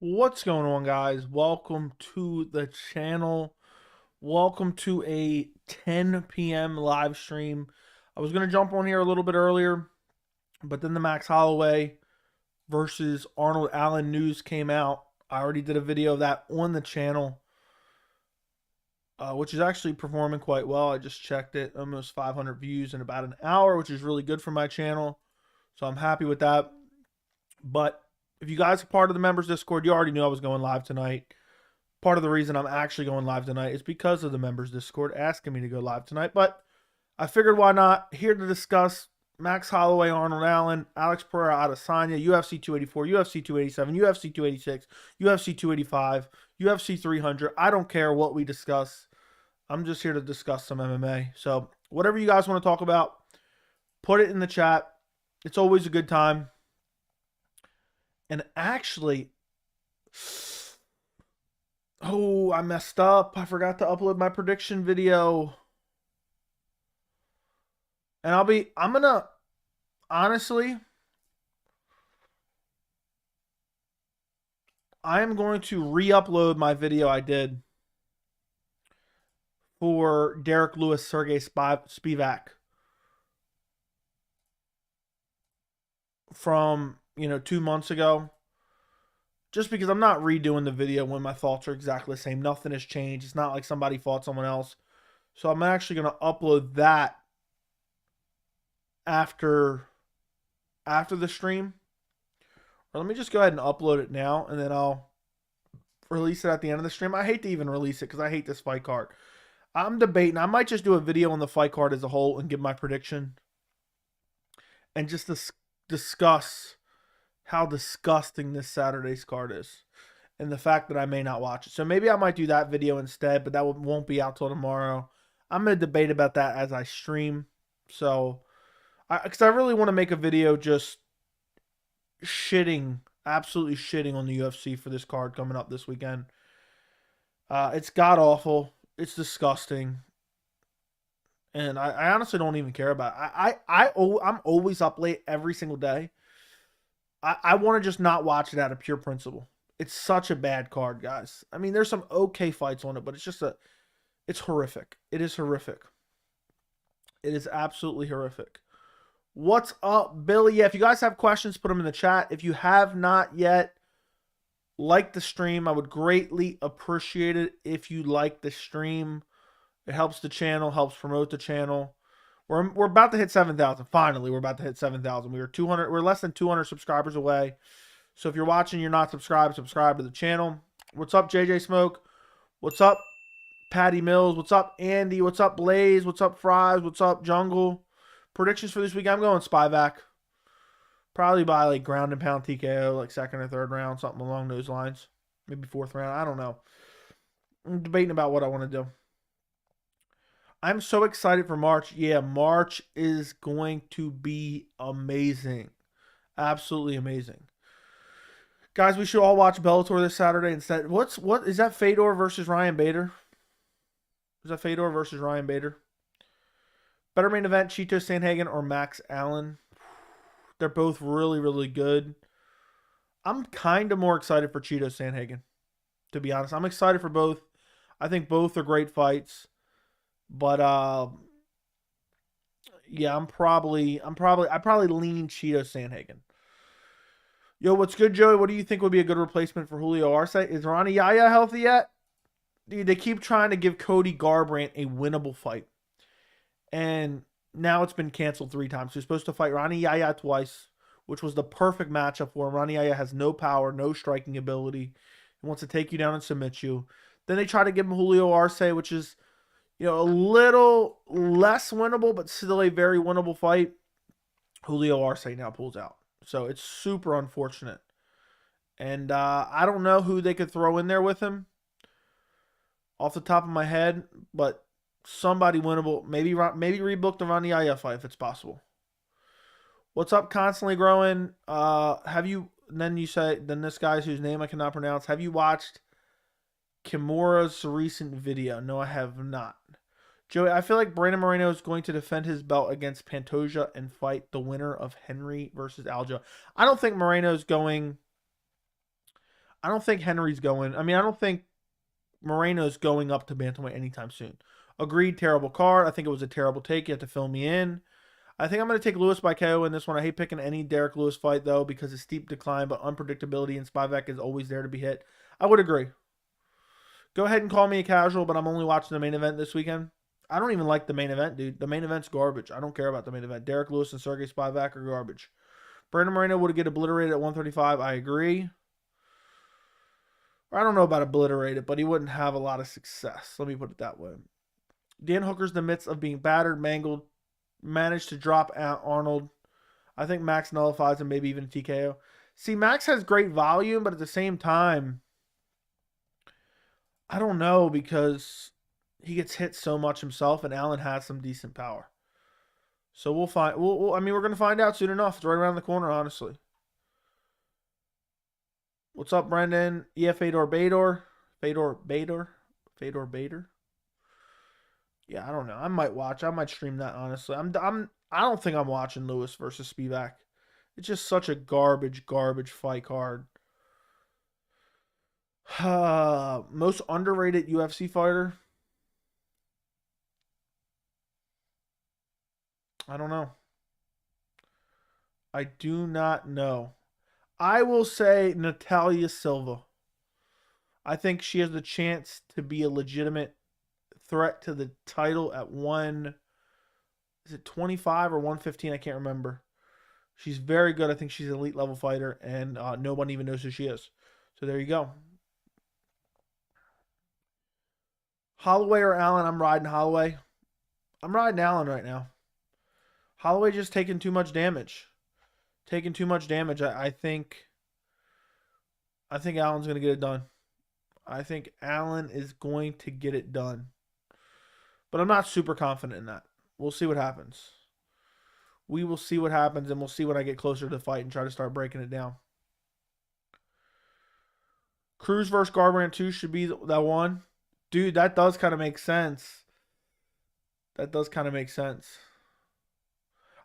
What's going on, guys? Welcome to the channel. Welcome to a 10 p.m. live stream. I was going to jump on here a little bit earlier, but then the Max Holloway versus Arnold Allen news came out. I already did a video of that on the channel, which is actually performing quite well. I just checked it. Almost 500 views in about an hour, which is really good for my channel. So I'm happy with that. But if you guys are part of the members Discord, you already knew I was going live tonight. Part of the reason I'm actually going live tonight is because of the members Discord asking me to go live tonight. But I figured why not? Here to discuss Max Holloway, Arnold Allen, Alex Pereira, Adesanya, UFC 284, UFC 287, UFC 286, UFC 285, UFC 300. I don't care what we discuss. I'm just here to discuss some MMA. So whatever you guys want to talk about, put it in the chat. It's always a good time. And actually, oh, I messed up. I forgot to upload my prediction video. And honestly, I am going to re-upload my video I did for Derek Lewis, Sergey Spivak from 2 months ago, just because I'm not redoing the video when my thoughts are exactly the same. Nothing has changed. It's not like somebody fought someone else. So I'm actually going to upload that after the stream. Or let me just go ahead and upload it now, and then I'll release it at the end of the stream. I hate to even release it because I hate this fight card. I'm debating. I might just do a video on the fight card as a whole and give my prediction. And just discuss how disgusting this Saturday's card is. And the fact that I may not watch it. So maybe I might do that video instead, but that won't be out till tomorrow. I'm going to debate about that as I stream. So, because I really want to make a video just absolutely shitting on the UFC for this card coming up this weekend. It's god-awful. It's disgusting. And I honestly don't even care about it. I'm always up late every single day. I want to just not watch it out of pure principle. It's such a bad card, guys. I mean, there's some okay fights on it, but it's horrific. It is horrific. It is absolutely horrific. What's up, Billy? Yeah, if you guys have questions, put them in the chat. If you have not yet liked the stream, I would greatly appreciate it if you like the stream. It helps the channel, helps promote the channel. We're about to hit 7,000. Finally, we're about to hit 7,000. We're less than 200 subscribers away. So if you're watching, you're not subscribed, subscribe to the channel. What's up, JJ Smoke? What's up, Patty Mills? What's up, Andy? What's up, Blaze? What's up, Fries? What's up, Jungle? Predictions for this week, I'm going Spivak. Probably by like ground and pound TKO, like second or third round, something along those lines. Maybe fourth round. I don't know. I'm debating about what I want to do. I'm so excited for March. Yeah, March is going to be amazing. Absolutely amazing. Guys, we should all watch Bellator this Saturday instead. What is that, Fedor versus Ryan Bader? Is that Fedor versus Ryan Bader? Better main event, Chito Sanhagen or Max Allen? They're both really, really good. I'm kind of more excited for Chito Sanhagen, to be honest. I'm excited for both. I think both are great fights. But yeah, I probably lean Chito Sanhagen. Yo, what's good, Joey? What do you think would be a good replacement for Julio Arce? Is Ronnie Yaya healthy yet? Dude, they keep trying to give Cody Garbrandt a winnable fight. And now it's been canceled 3 times. He's supposed to fight Ronnie Yaya twice, which was the perfect matchup for him. Ronnie Yaya has no power, no striking ability. He wants to take you down and submit you. Then they try to give him Julio Arce, which is, a little less winnable, but still a very winnable fight. Julio Arce now pulls out. So it's super unfortunate. And I don't know who they could throw in there with him off the top of my head, but somebody winnable. Maybe rebook the Ronnie Yaya fight if it's possible. What's up, Constantly Growing? Then this guy's whose name I cannot pronounce. Have you watched Kimura's recent video? No, I have not. Joey, I feel like Brandon Moreno is going to defend his belt against Pantoja and fight the winner of Henry versus Aljo. I don't think Moreno's going I don't think Henry's going. I mean, I don't think Moreno's going up to bantamweight anytime soon. Agreed, terrible card. I think it was a terrible take. You have to fill me in. I think I'm going to take Lewis by KO in this one. I hate picking any Derek Lewis fight, though, because it's steep decline, but unpredictability in Spivak is always there to be hit. I would agree. Go ahead and call me a casual, but I'm only watching the main event this weekend. I don't even like the main event, dude. The main event's garbage. I don't care about the main event. Derek Lewis and Sergey Spivak are garbage. Brandon Moreno would get obliterated at 135. I agree. I don't know about obliterated, but he wouldn't have a lot of success. Let me put it that way. Dan Hooker's in the midst of being battered, mangled, managed to drop Arnold. I think Max nullifies him, maybe even a TKO. See, Max has great volume, but at the same time, I don't know, because he gets hit so much himself, and Allen has some decent power. So we'll find. I mean, we're going to find out soon enough. It's right around the corner, honestly. What's up, Brendan? Yeah, Fedor Bader. Yeah, I don't know. I might watch. I might stream that, honestly. I don't think I'm watching Lewis versus Spivak. It's just such a garbage fight card. Most underrated UFC fighter? I don't know. I do not know. I will say Natalia Silva. I think she has the chance to be a legitimate threat to the title at is it 25 or 115? I can't remember. She's very good. I think she's an elite level fighter, and no one even knows who she is. So there you go. Holloway or Allen? I'm riding Holloway. I'm riding Allen right now. Holloway just taking too much damage. I think Allen's going to get it done. I think Allen is going to get it done. But I'm not super confident in that. We'll see what happens. We will see what happens, and we'll see when I get closer to the fight and try to start breaking it down. Cruz versus Garbrandt 2 should be that one. Dude, that does kind of make sense. I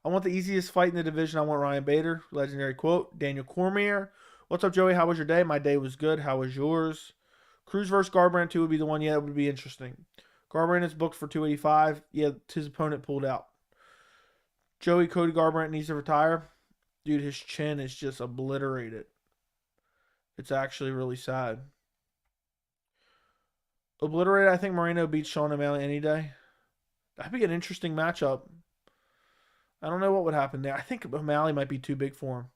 want the easiest fight in the division. I want Ryan Bader. Legendary quote. Daniel Cormier. What's up, Joey? How was your day? My day was good. How was yours? Cruz versus Garbrandt 2 would be the one. Yeah, it would be interesting. Garbrandt is booked for 285. Yeah, his opponent pulled out. Joey Cody Garbrandt needs to retire. Dude, his chin is just obliterated. It's actually really sad. Obliterated, I think Moreno beats Sean O'Malley any day. That'd be an interesting matchup. I don't know what would happen there. I think O'Malley might be too big for him.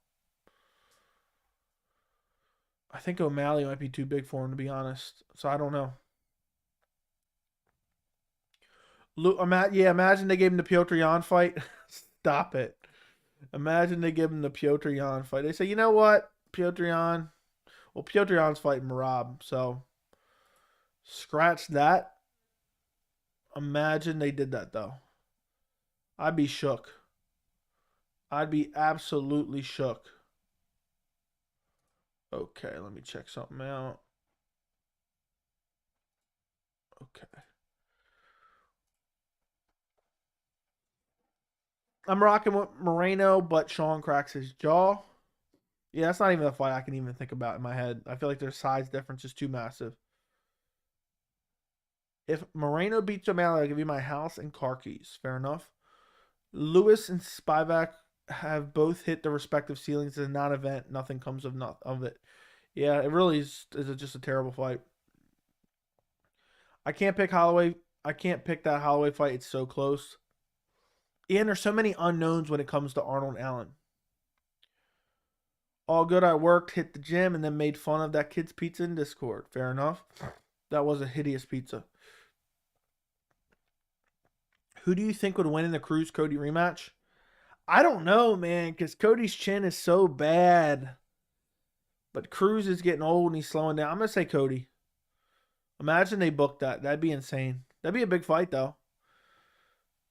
To be honest. So I don't know. Imagine they gave him the Piotr Jan fight. Stop it. Imagine they give him the Piotr Jan fight. They say, you know what? Piotr Jan. Well, Piotr Jan's fighting Marab, so scratch that. Imagine they did that, though. I'd be shook. I'd be absolutely shook. Okay, let me check something out. Okay. I'm rocking with Moreno, but Sean cracks his jaw. Yeah, that's not even a fight I can even think about in my head. I feel like their size difference is too massive. If Moreno beats O'Malley, I'll give you my house and car keys. Fair enough. Lewis and Spivak have both hit the respective ceilings in a non-event. Nothing comes of it. Yeah, it really is just a terrible fight. I can't pick Holloway. I can't pick that Holloway fight. It's so close. And there's so many unknowns when it comes to Arnold Allen. All good. I worked, hit the gym, and then made fun of that kid's pizza in Discord. Fair enough. That was a hideous pizza. Who do you think would win in the Cruz Cody rematch? I don't know, man, because Cody's chin is so bad. But Cruz is getting old and he's slowing down. I'm going to say Cody. Imagine they booked that. That'd be insane. That'd be a big fight, though.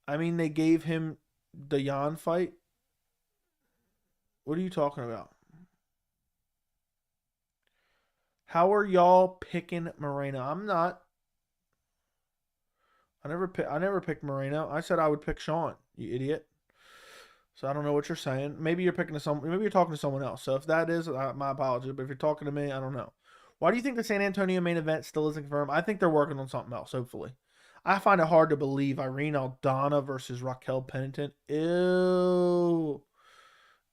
I mean, they gave him the Jan fight. What are you talking about? How are y'all picking Moreno? I'm not. I never picked Moreno. I said I would pick Sean, you idiot. So I don't know what you're saying. Maybe you're talking to someone else. So if that is, my apologies. But if you're talking to me, I don't know. Why do you think the San Antonio main event still isn't confirmed? I think they're working on something else, hopefully. I find it hard to believe Irene Aldana versus Raquel Pennington. Ew.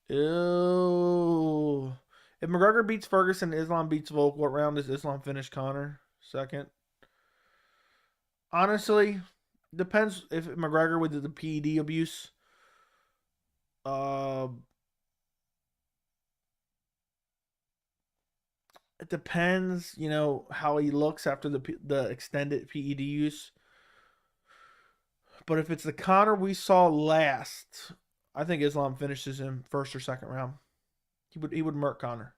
Ew. If McGregor beats Ferguson, Islam beats Volk, what round does Islam finish Connor? Second. Honestly, depends if McGregor with the PED abuse. It depends, how he looks after the extended PED use. But if it's the Connor we saw last, I think Islam finishes him first or second round. He would murk Connor.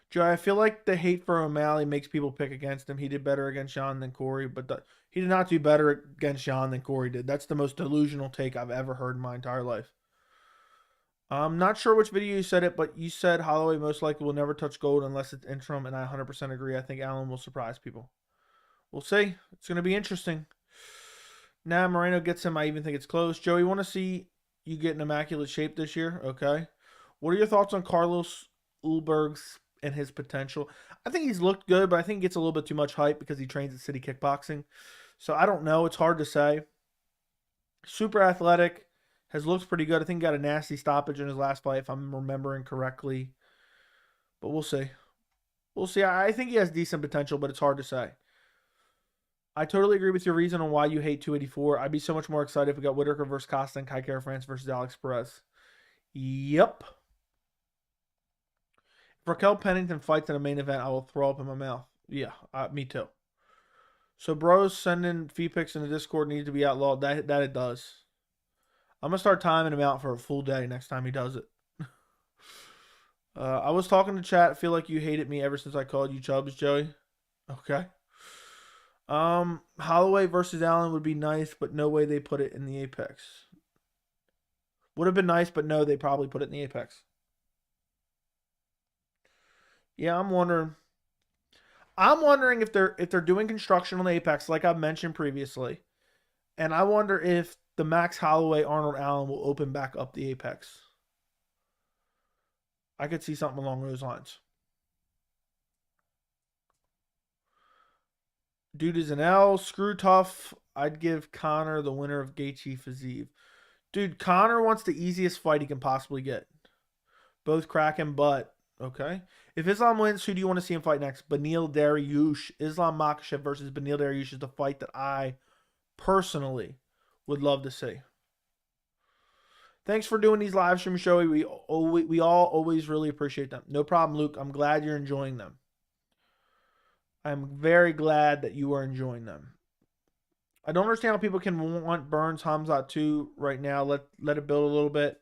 Joe, I feel like the hate for O'Malley makes people pick against him. He did better against Sean than Corey, but he did not do better against Sean than Corey did. That's the most delusional take I've ever heard in my entire life. I'm not sure which video you said it, but you said Holloway most likely will never touch gold unless it's interim, and I 100% agree. I think Allen will surprise people. We'll see. It's going to be interesting. Now Moreno gets him. I even think it's close. Joey, want to see you get in immaculate shape this year? Okay. What are your thoughts on Carlos Ulberg's and his potential? I think he's looked good, but I think he gets a little bit too much hype because he trains at City Kickboxing. So I don't know. It's hard to say. Super athletic. Has looked pretty good. I think he got a nasty stoppage in his last fight, if I'm remembering correctly. But we'll see. We'll see. I think he has decent potential, but it's hard to say. I totally agree with your reason on why you hate 284. I'd be so much more excited if we got Whitaker versus Costa and Kai Kara France versus Alex Perez. Yep. If Raquel Pennington fights in a main event, I will throw up in my mouth. Yeah, me too. So bros sending fee picks in the Discord need to be outlawed. That it does. I'm going to start timing him out for a full day next time he does it. I was talking to chat. I feel like you hated me ever since I called you Chubbs, Joey. Okay. Holloway versus Allen would be nice, but no way they put it in the Apex. Would have been nice, but no, they probably put it in the Apex. Yeah, I'm wondering. I'm wondering if they're doing construction on the Apex, like I've mentioned previously. And I wonder if the Max Holloway Arnold Allen will open back up the Apex. I could see something along those lines. Dude is an L. Screw tough. I'd give Connor the winner of Gaethje Fiziev. Dude, Connor wants the easiest fight he can possibly get. Both cracking butt. Okay. If Islam wins, who do you want to see him fight next? Beneil Dariush. Islam Makhachev versus Beneil Dariush is the fight that I personally would love to see. Thanks for doing these live streams, Joey. We all always really appreciate them. No problem, Luke. I'm glad you're enjoying them. I'm very glad that you are enjoying them. I don't understand how people can want Burns Hamzat 2 right now. Let it build a little bit.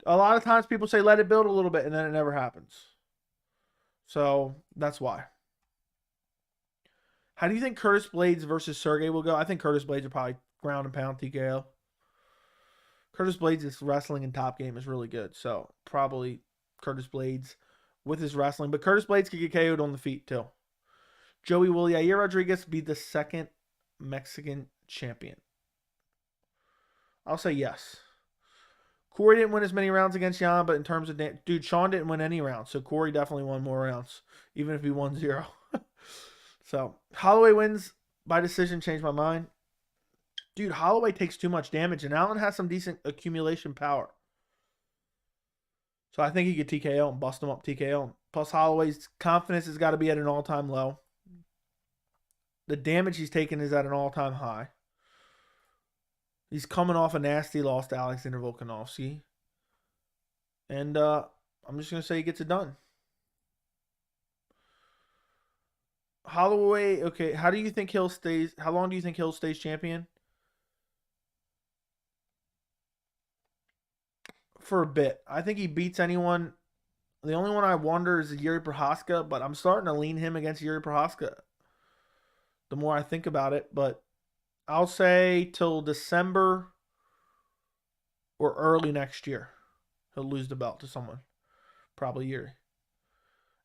A lot of times people say let it build a little bit, and then it never happens. So that's why. How do you think Curtis Blades versus Sergey will go? I think Curtis Blades will probably ground and pound TKO. Curtis Blades' wrestling and top game is really good. So probably Curtis Blades with his wrestling. But Curtis Blades could get KO'd on the feet too. Joey, will Yair Rodriguez be the second Mexican champion? I'll say yes. Corey didn't win as many rounds against Jan, but in terms of... Dude, Sean didn't win any rounds. So Corey definitely won more rounds. Even if he won 0. So Holloway wins by decision. Changed my mind. Dude, Holloway takes too much damage, and Allen has some decent accumulation power. So I think he could TKO and bust him up TKO. Plus, Holloway's confidence has got to be at an all-time low. The damage he's taken is at an all-time high. He's coming off a nasty loss to Alexander Volkanovski. And I'm just going to say he gets it done. Holloway, okay, how long do you think Hill stays champion? For a bit. I think he beats anyone. The only one I wonder is Yuri Prochazka, but I'm starting to lean him against Yuri Prochazka the more I think about it. But I'll say till December or early next year, he'll lose the belt to someone. Probably Yuri.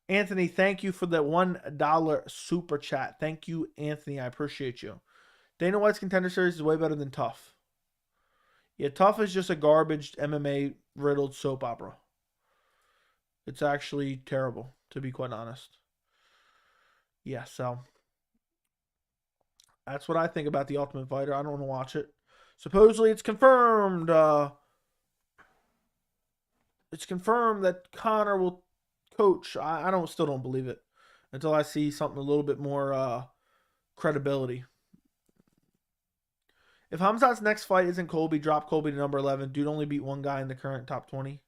Anthony, thank you for the $1 super chat. Thank you, Anthony. I appreciate you. Dana White's Contender Series is way better than Tough. Yeah, Tough is just a garbage MMA riddled soap opera. It's actually terrible, to be quite honest. Yeah, so that's what I think about The Ultimate Fighter. I don't want to watch it. Supposedly it's confirmed. It's confirmed that Conor will coach. I don't still don't believe it until I see something a little bit more credibility. If Hamzat's next fight isn't Colby, drop Colby to number 11. Dude only beat one guy in the current top 20.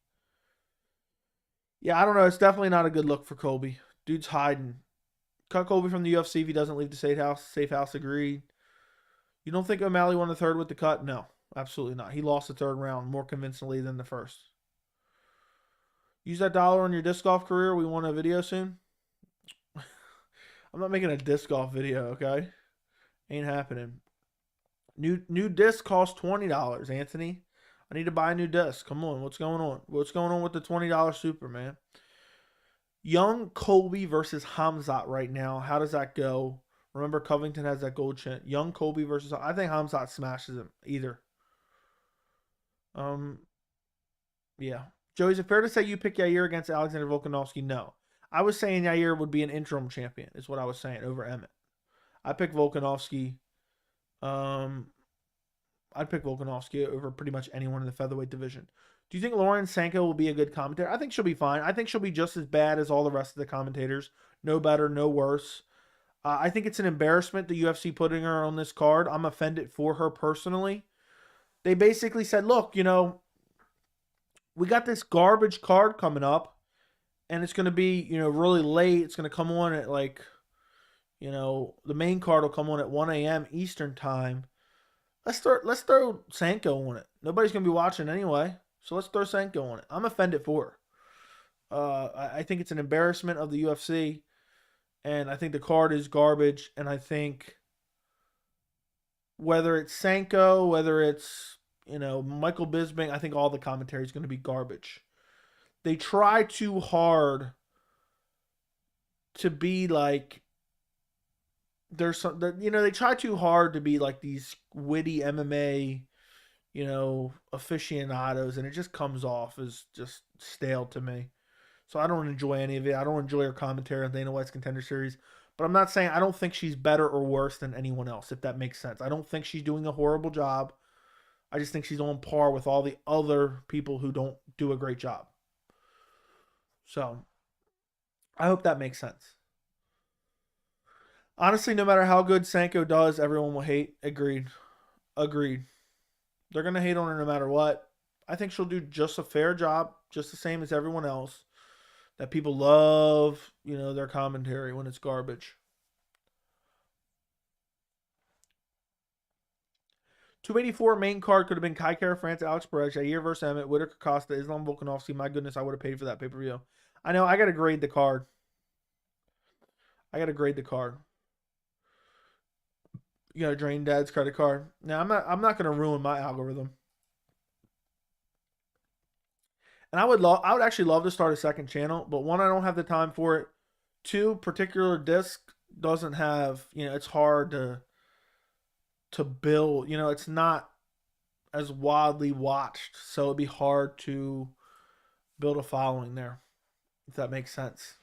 Yeah, I don't know. It's definitely not a good look for Colby. Dude's hiding. Cut Colby from the UFC if he doesn't leave the safe house. Safe house agreed. You don't think O'Malley won the third with the cut? No, absolutely not. He lost the third round more convincingly than the first. Use that dollar on your disc golf career. We want a video soon. I'm not making a disc golf video, okay? Ain't happening. New disc costs $20, Anthony. I need to buy a new disc. Come on, what's going on? What's going on with the $20 super, man? Young Colby versus Hamzat right now. How does that go? Remember, Covington has that gold chin. Young Colby versus... I think Hamzat smashes him. Either. Yeah. Joey, is it fair to say you pick Yair against Alexander Volkanovski? No. I was saying Yair would be an interim champion, is what I was saying, over Emmett. I picked Volkanovski. I'd pick Volkanovski over pretty much anyone in the featherweight division. Do you think Lauren Sanko will be a good commentator? I think she'll be fine. I think she'll be just as bad as all the rest of the commentators. No better, no worse. I think it's an embarrassment the UFC putting her on this card. I'm offended for her personally. They basically said, look, you know, we got this garbage card coming up, and it's going to be, you know, really late. It's going to come on at like, you know, the main card will come on at 1 a.m. Eastern time. Let's throw Sanko on it. Nobody's going to be watching anyway, so let's throw Sanko on it. I'm offended for her. I think it's an embarrassment of the UFC, and I think the card is garbage, and I think whether it's Sanko, whether it's, you know, Michael Bisping, I think all the commentary is going to be garbage. They try too hard to be like, there's some, you know, they try too hard to be like these witty MMA, you know, aficionados, and it just comes off as just stale to me. So I don't enjoy any of it. I don't enjoy her commentary on Dana White's Contender Series. But I'm not saying I don't think she's better or worse than anyone else, if that makes sense. I don't think she's doing a horrible job. I just think she's on par with all the other people who don't do a great job. So I hope that makes sense. Honestly, no matter how good Sanko does, everyone will hate. Agreed. They're going to hate on her no matter what. I think she'll do just a fair job, just the same as everyone else. That people love, you know, their commentary when it's garbage. 284 main card could have been Kai Kara France, Alex Pereira, Jair versus Emmett, Whitaker Costa, Islam Volkanovski. My goodness, I would have paid for that pay-per-view. I know, I got to grade the card. You got to drain Dad's credit card. Now, I'm not going to ruin my algorithm. And I would actually love to start a second channel, but one, I don't have the time for it. Two, particular disc doesn't have, you know, it's hard to build, you know, it's not as widely watched, so it'd be hard to build a following there, if that makes sense.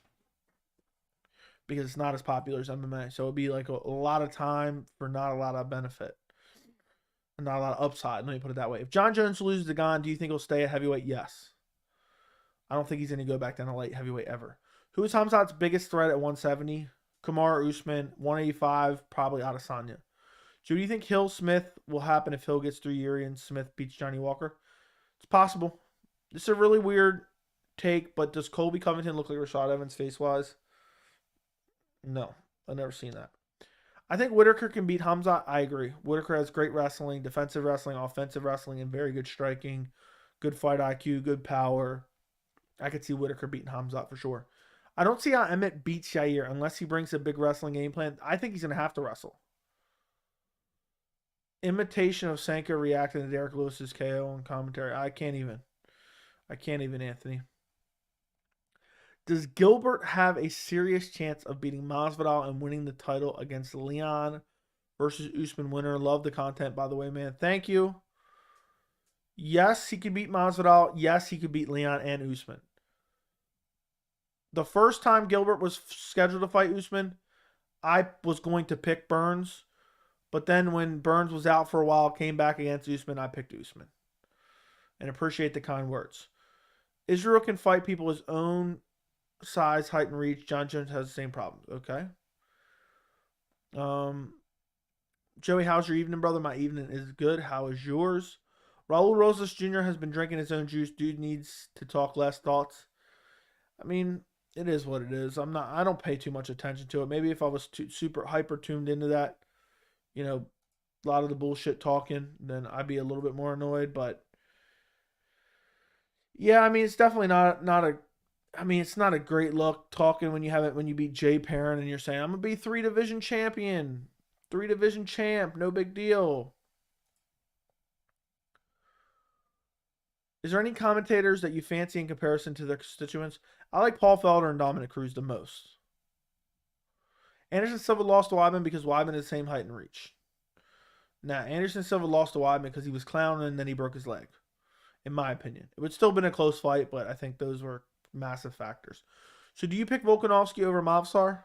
Because it's not as popular as MMA. So it'd be like a lot of time for not a lot of benefit. Not a lot of upside, let me put it that way. If John Jones loses to Gane, do you think he'll stay at heavyweight? Yes. I don't think he's going to go back down to light heavyweight ever. Who is Hamzat's biggest threat at 170? Kamaru Usman. 185, probably Adesanya. So do you think Hill Smith will happen if Hill gets through Yuri and Smith beats Johnny Walker? It's possible. This is a really weird take, but does Colby Covington look like Rashad Evans face-wise? No, I've never seen that. I think Whitaker can beat Hamzat. I agree. Whitaker has great wrestling, defensive wrestling, offensive wrestling, and very good striking. Good fight IQ, good power. I could see Whitaker beating Hamzat for sure. I don't see how Emmett beats Jair unless he brings a big wrestling game plan. I think he's going to have to wrestle. Imitation of Sanko reacting to Derek Lewis's KO on commentary. I can't even, Anthony. Does Gilbert have a serious chance of beating Masvidal and winning the title against Leon versus Usman winner? Love the content, by the way, man. Thank you. Yes, he could beat Masvidal. Yes, he could beat Leon and Usman. The first time Gilbert was scheduled to fight Usman, I was going to pick Burns. But then when Burns was out for a while, came back against Usman, I picked Usman. And appreciate the kind words. Israel can fight people his own size, height, and reach. John Jones has the same problems. Okay. Joey, how's your evening, brother? My evening is good. How is yours? Raul Rosas Jr. has been drinking his own juice. Dude needs to talk less. Thoughts? I mean, it is what it is. I don't pay too much attention to it. Maybe if I was super hyper tuned into that, a lot of the bullshit talking, then I'd be a little bit more annoyed. But yeah, I mean, it's definitely not a. I mean, it's not a great look talking when you beat Jay Perrin and you're saying I'm gonna be 3 division champion, 3 division champ, no big deal. Is there any commentators that you fancy in comparison to their constituents? I like Paul Felder and Dominic Cruz the most. Anderson Silva lost to Weidman because Weidman is the same height and reach. Now, Anderson Silva lost to Weidman because he was clowning and then he broke his leg. In my opinion. It would still have been a close fight, but I think those were massive factors. So do you pick Volkanovski over Mavsar?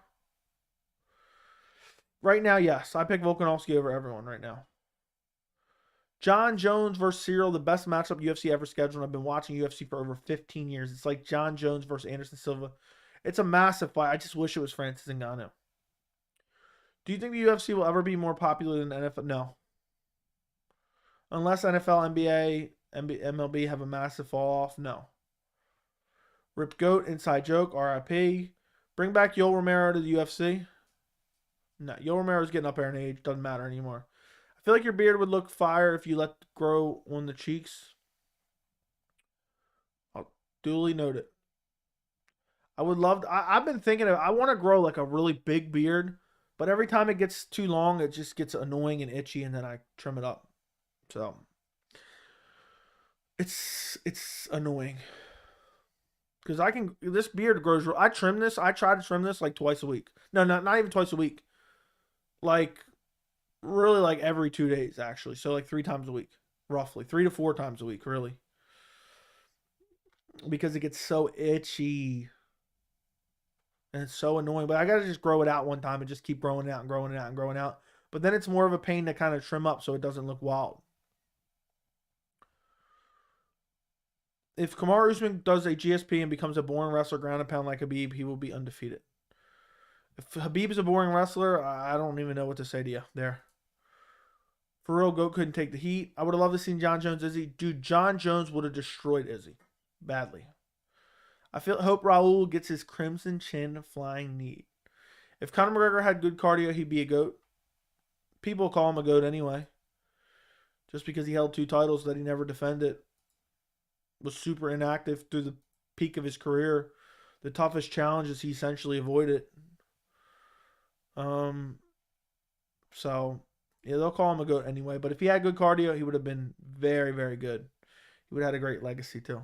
Right now, yes. I pick Volkanovski over everyone right now. John Jones versus Cyril, the best matchup UFC ever scheduled. I've been watching UFC for over 15 years. It's like John Jones versus Anderson Silva. It's a massive fight. I just wish it was Francis Ngannou. Do you think the UFC will ever be more popular than NFL? No. Unless NFL, NBA, MLB have a massive fall off, no. Rip Goat, inside joke, RIP. Bring back Yoel Romero to the UFC. No, Yoel Romero's getting up there in age. Doesn't matter anymore. I feel like your beard would look fire if you let it grow on the cheeks. I'll duly note it. I would love to, I've been thinking I want to grow like a really big beard, but every time it gets too long, it just gets annoying and itchy, and then I trim it up. So it's annoying. Because this beard grows, I try to trim this like twice a week. No, not even twice a week. Like, really like every 2 days, actually. So like 3 times a week, roughly. 3 to 4 times a week, really. Because it gets so itchy. And it's so annoying. But I got to just grow it out one time and just keep growing it out and growing it out and growing it out. But then it's more of a pain to kind of trim up so it doesn't look wild. If Kamaru Usman does a GSP and becomes a boring wrestler ground and pound like Khabib, he will be undefeated. If Khabib is a boring wrestler, I don't even know what to say to you there. For real, Goat couldn't take the heat. I would have loved to see John Jones Izzy. Dude, John Jones would have destroyed Izzy. Badly. Hope Raul gets his Crimson Chin flying knee. If Conor McGregor had good cardio, he'd be a GOAT. People call him a GOAT anyway. Just because he held 2 titles that he never defended. Was super inactive through the peak of his career. The toughest challenges he essentially avoided. So yeah, they'll call him a GOAT anyway. But if he had good cardio, he would have been very, very good. He would have had a great legacy too.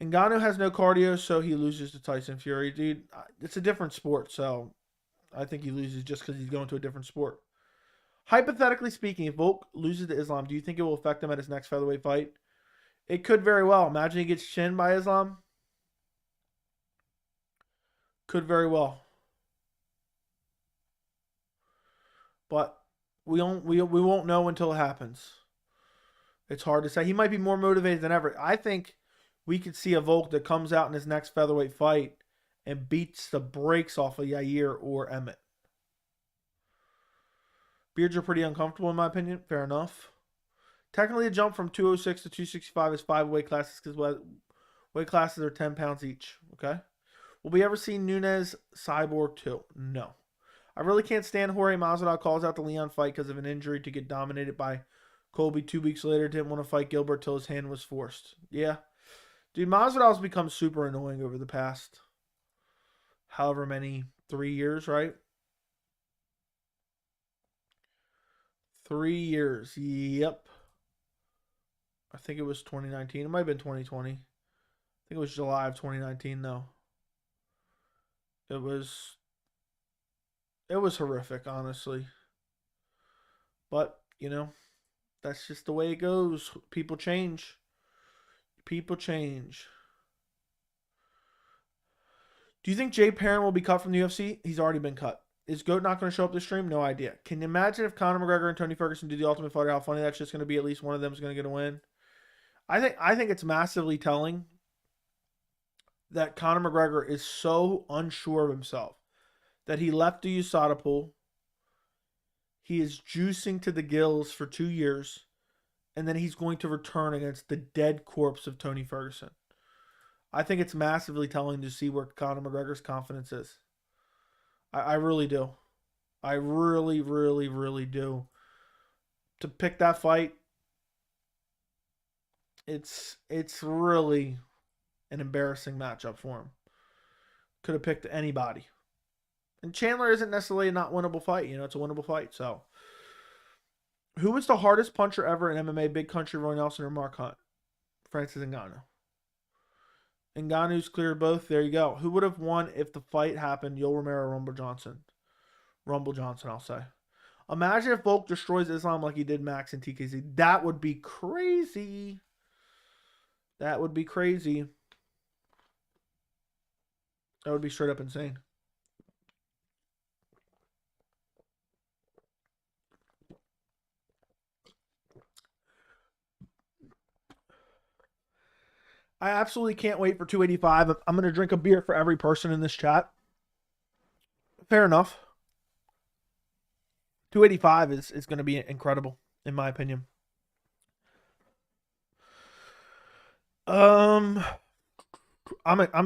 Ngannou has no cardio, so he loses to Tyson Fury. Dude, it's a different sport, so I think he loses just because he's going to a different sport. Hypothetically speaking, if Volk loses to Islam, do you think it will affect him at his next featherweight fight? It could very well. Imagine he gets chinned by Islam. Could very well. But we won't know until it happens. It's hard to say. He might be more motivated than ever. I think we could see a Volk that comes out in his next featherweight fight and beats the brakes off of Yair or Emmett. Beards are pretty uncomfortable in my opinion. Fair enough. Technically, a jump from 206 to 265 is 5 weight classes because weight classes are 10 pounds each. Okay. Will we ever see Nunes Cyborg 2? No. I really can't stand Jorge Masvidal calls out the Leon fight because of an injury to get dominated by Colby 2 weeks later. Didn't want to fight Gilbert till his hand was forced. Yeah. Dude, Masvidal's become super annoying over the past however many, 3 years, right? 3 years. Yep. I think it was 2019. It might have been 2020. I think it was July of 2019, though. It was horrific, honestly. But, that's just the way it goes. People change. People change. Do you think Jay Perrin will be cut from the UFC? He's already been cut. Is GOAT not going to show up this stream? No idea. Can you imagine if Conor McGregor and Tony Ferguson do the Ultimate Fighter? How funny that's just going to be. At least one of them is going to get a win. I think it's massively telling that Conor McGregor is so unsure of himself that he left the USADA pool. He is juicing to the gills for 2 years, and then he's going to return against the dead corpse of Tony Ferguson. I think it's massively telling to see where Conor McGregor's confidence is. I really do. I really, really, really do. To pick that fight, it's really an embarrassing matchup for him. Could have picked anybody. And Chandler isn't necessarily a not winnable fight. You know, it's a winnable fight. So, who was the hardest puncher ever in MMA? Big Country, Roy Nelson, or Mark Hunt? Francis Ngannou. Ngannou's cleared both. There you go. Who would have won if the fight happened? Yoel Romero or Rumble Johnson? Rumble Johnson, I'll say. Imagine if Volk destroys Islam like he did Max and TKZ. That would be crazy. That would be crazy. That would be straight up insane. I absolutely can't wait for 285. I'm going to drink a beer for every person in this chat. Fair enough. 285 is going to be incredible, in my opinion. I'm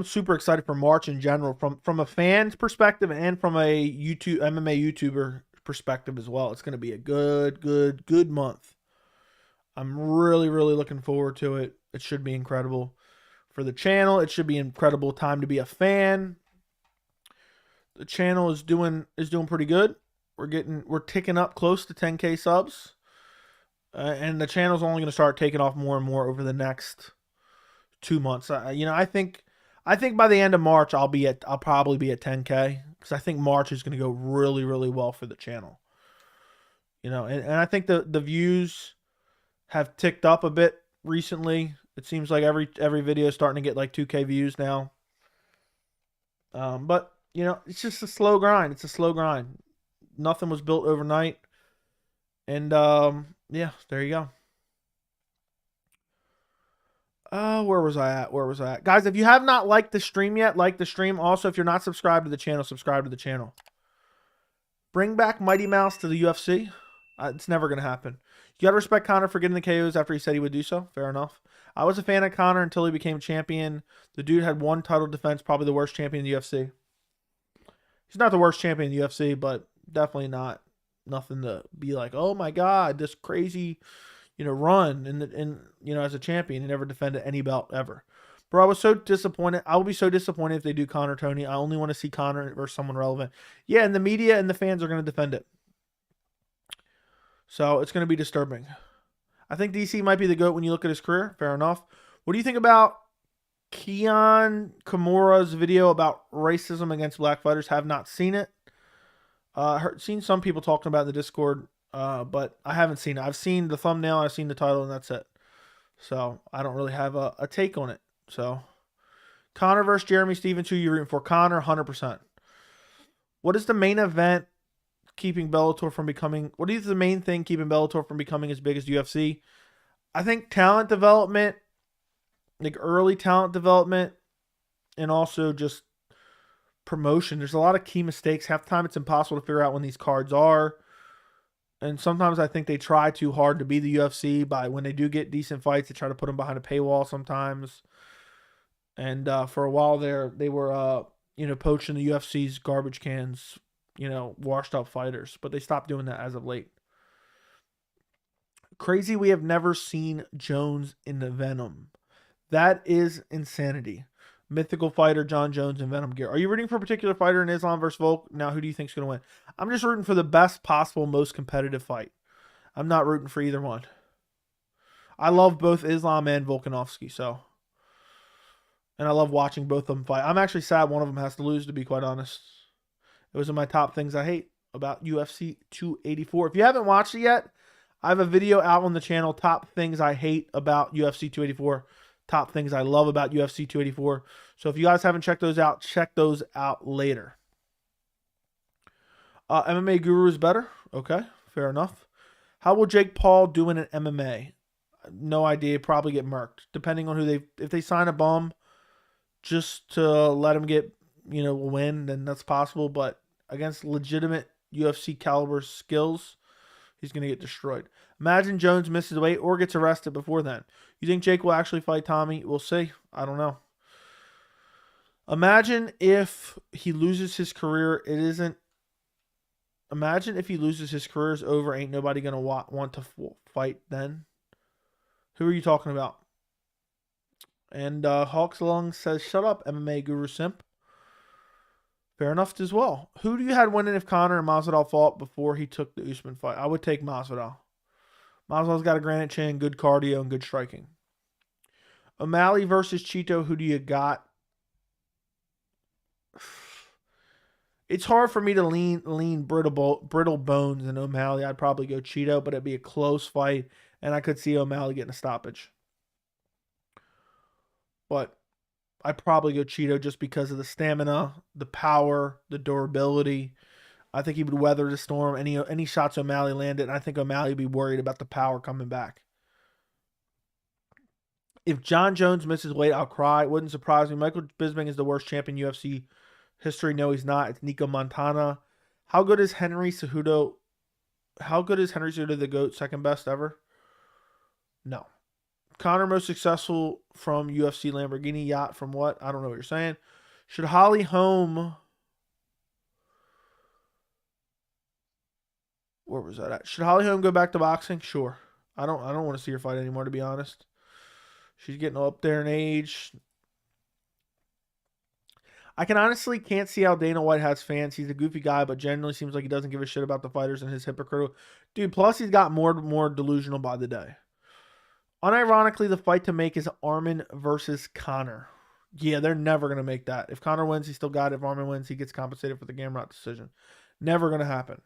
super excited for March in general, from a fan's perspective and from a MMA YouTuber perspective as well. It's going to be a good month. I'm really, really looking forward to it. It should be incredible for the channel. It should be an incredible time to be a fan. The channel is doing pretty good. We're ticking up close to 10K subs, and the channel's only going to start taking off more and more over the next 2 months. I think by the end of March I'll probably be at 10K, because I think March is going to go really, really well for the channel. And I think the views have ticked up a bit recently. It seems like every video is starting to get like 2K views now. But it's just a slow grind. It's a slow grind. Nothing was built overnight. And yeah, there you go. Where was I at? Guys, if you have not liked the stream yet, like the stream. Also, if you're not subscribed to the channel, subscribe to the channel. Bring back Mighty Mouse to the UFC. It's never going to happen. You got to respect Conor for getting the KOs after he said he would do so. Fair enough. I was a fan of Conor until he became champion. The dude had one title defense, probably the worst champion in the UFC. He's not the worst champion in the UFC, but definitely nothing to be like, oh my God, this crazy, run and as a champion. He never defended any belt ever. Bro, I was so disappointed. I will be so disappointed if they do Conor Tony. I only want to see Conor versus someone relevant. Yeah, and the media and the fans are going to defend it. So it's going to be disturbing. I think DC might be the GOAT when you look at his career. Fair enough. What do you think about Keon Kimura's video about racism against black fighters? Have not seen it. Seen some people talking about it in the Discord, but I haven't seen it. I've seen the thumbnail, I've seen the title, and that's it. So I don't really have a take on it. So Conor versus Jeremy Stephens, who you rooting for? Conor, 100%. What is the main event keeping Bellator from becoming? What is the main thing keeping Bellator from becoming as big as UFC? I think talent development, like early talent development, and also just promotion. There's a lot of key mistakes. Half the time it's impossible to figure out when these cards are. And sometimes I think they try too hard to be the UFC by when they do get decent fights, they try to put them behind a paywall sometimes. And for a while there, they were, poaching the UFC's garbage cans, washed up fighters. But they stopped doing that as of late. Crazy we have never seen Jones in the Venom. That is insanity. Mythical fighter John Jones in Venom gear. Are you rooting for a particular fighter in Islam versus Volk? Now, who do you think is going to win? I'm just rooting for the best possible, most competitive fight. I'm not rooting for either one. I love both Islam and Volkanovski, so. And I love watching both of them fight. I'm actually sad one of them has to lose, to be quite honest. It was in my top things I hate about UFC 284. If you haven't watched it yet, I have a video out on the channel, top things I hate about UFC 284. top things I love about UFC 284. So if you guys haven't checked those out, check those out later. MMA Guru is better. Okay, fair enough. How will Jake Paul do in an MMA? No idea. Probably get murked. Depending on who if they sign a bum just to let him get, win, then that's possible. But against legitimate UFC caliber skills, he's going to get destroyed. Imagine Jones misses weight or gets arrested before then. You think Jake will actually fight Tommy? We'll see. I don't know. Imagine if he loses his career. Imagine if he loses his career is over. Ain't nobody going to want to fight then. Who are you talking about? And Hawks Lung says, shut up, MMA Guru Simp. Fair enough as well. Who do you had winning if Conor and Masvidal fought before he took the Usman fight? I would take Masvidal. Masvidal's got a granite chin, good cardio, and good striking. O'Malley versus Cheeto, who do you got? It's hard for me to lean brittle bones in O'Malley. I'd probably go Cheeto, but it'd be a close fight, and I could see O'Malley getting a stoppage. But I'd probably go Cheeto just because of the stamina, the power, the durability. I think he would weather the storm. Any shots O'Malley landed, and I think O'Malley would be worried about the power coming back. If John Jones misses weight, I'll cry. It wouldn't surprise me. Michael Bisping is the worst champ in UFC history. No, he's not. It's Nico Montana. How good is Henry Cejudo? The GOAT, second best ever? No. Conor most successful from UFC Lamborghini yacht from what? I don't know what you're saying. Should Holly Holm... Where was that at? Should Holly Holm go back to boxing? Sure. I don't want to see her fight anymore, to be honest. She's getting up there in age. I honestly can't see how Dana White has fans. He's a goofy guy, but generally seems like he doesn't give a shit about the fighters and his hypocritical. Dude, plus he's got more delusional by the day. Unironically, the fight to make is Arman versus Conor. Yeah, they're never going to make that. If Conor wins, he still got it. If Arman wins, he gets compensated for the Gamrot decision. Never going to happen.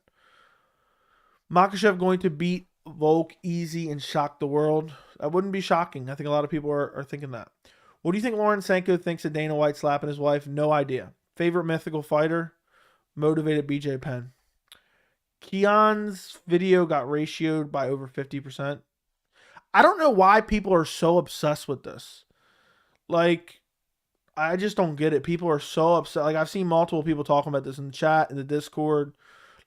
Makhachev going to beat Volk easy and shock the world. That wouldn't be shocking. I think a lot of people are thinking that. What do you think Lauren Sanko thinks of Dana White slapping his wife? No idea. Favorite mythical fighter? Motivated BJ Penn. Keon's video got ratioed by over 50%. I don't know why people are so obsessed with this. Like, I just don't get it. People are so upset. Like, I've seen multiple people talking about this in the chat, in the Discord.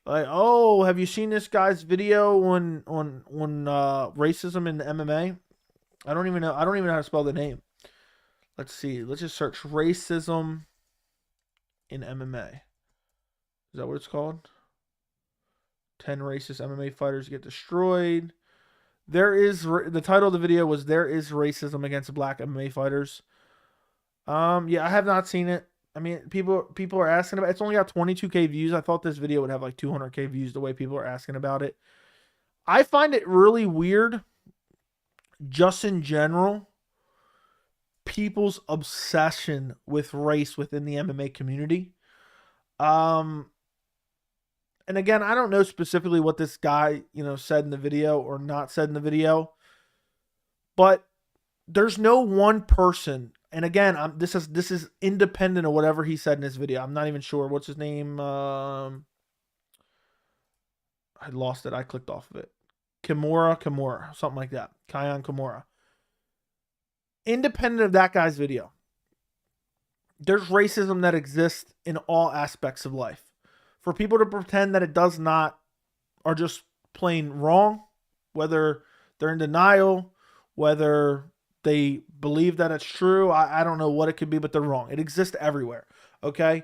Like, oh, have you seen this guy's video on racism in the MMA? I don't even know how to spell the name. Let's see. Let's just search racism in MMA. Is that what it's called? 10 racist MMA fighters get destroyed. The title of the video was "There is racism against black MMA fighters." Yeah, I have not seen it. I mean, people are asking about it. It's only got 22K views. I thought this video would have like 200K views the way people are asking about it. I find it really weird, just in general, people's obsession with race within the MMA community. And again, I don't know specifically what this guy, said in the video or not said in the video, but there's no one person. And again, this is independent of whatever he said in this video. I'm not even sure what's his name. I lost it. I clicked off of it. Kimura, something like that. Kion Kimura. Independent of that guy's video, there's racism that exists in all aspects of life. For people to pretend that it does not are just plain wrong, whether they're in denial, whether they believe that it's true, I don't know what it could be, but they're wrong. It exists everywhere, okay?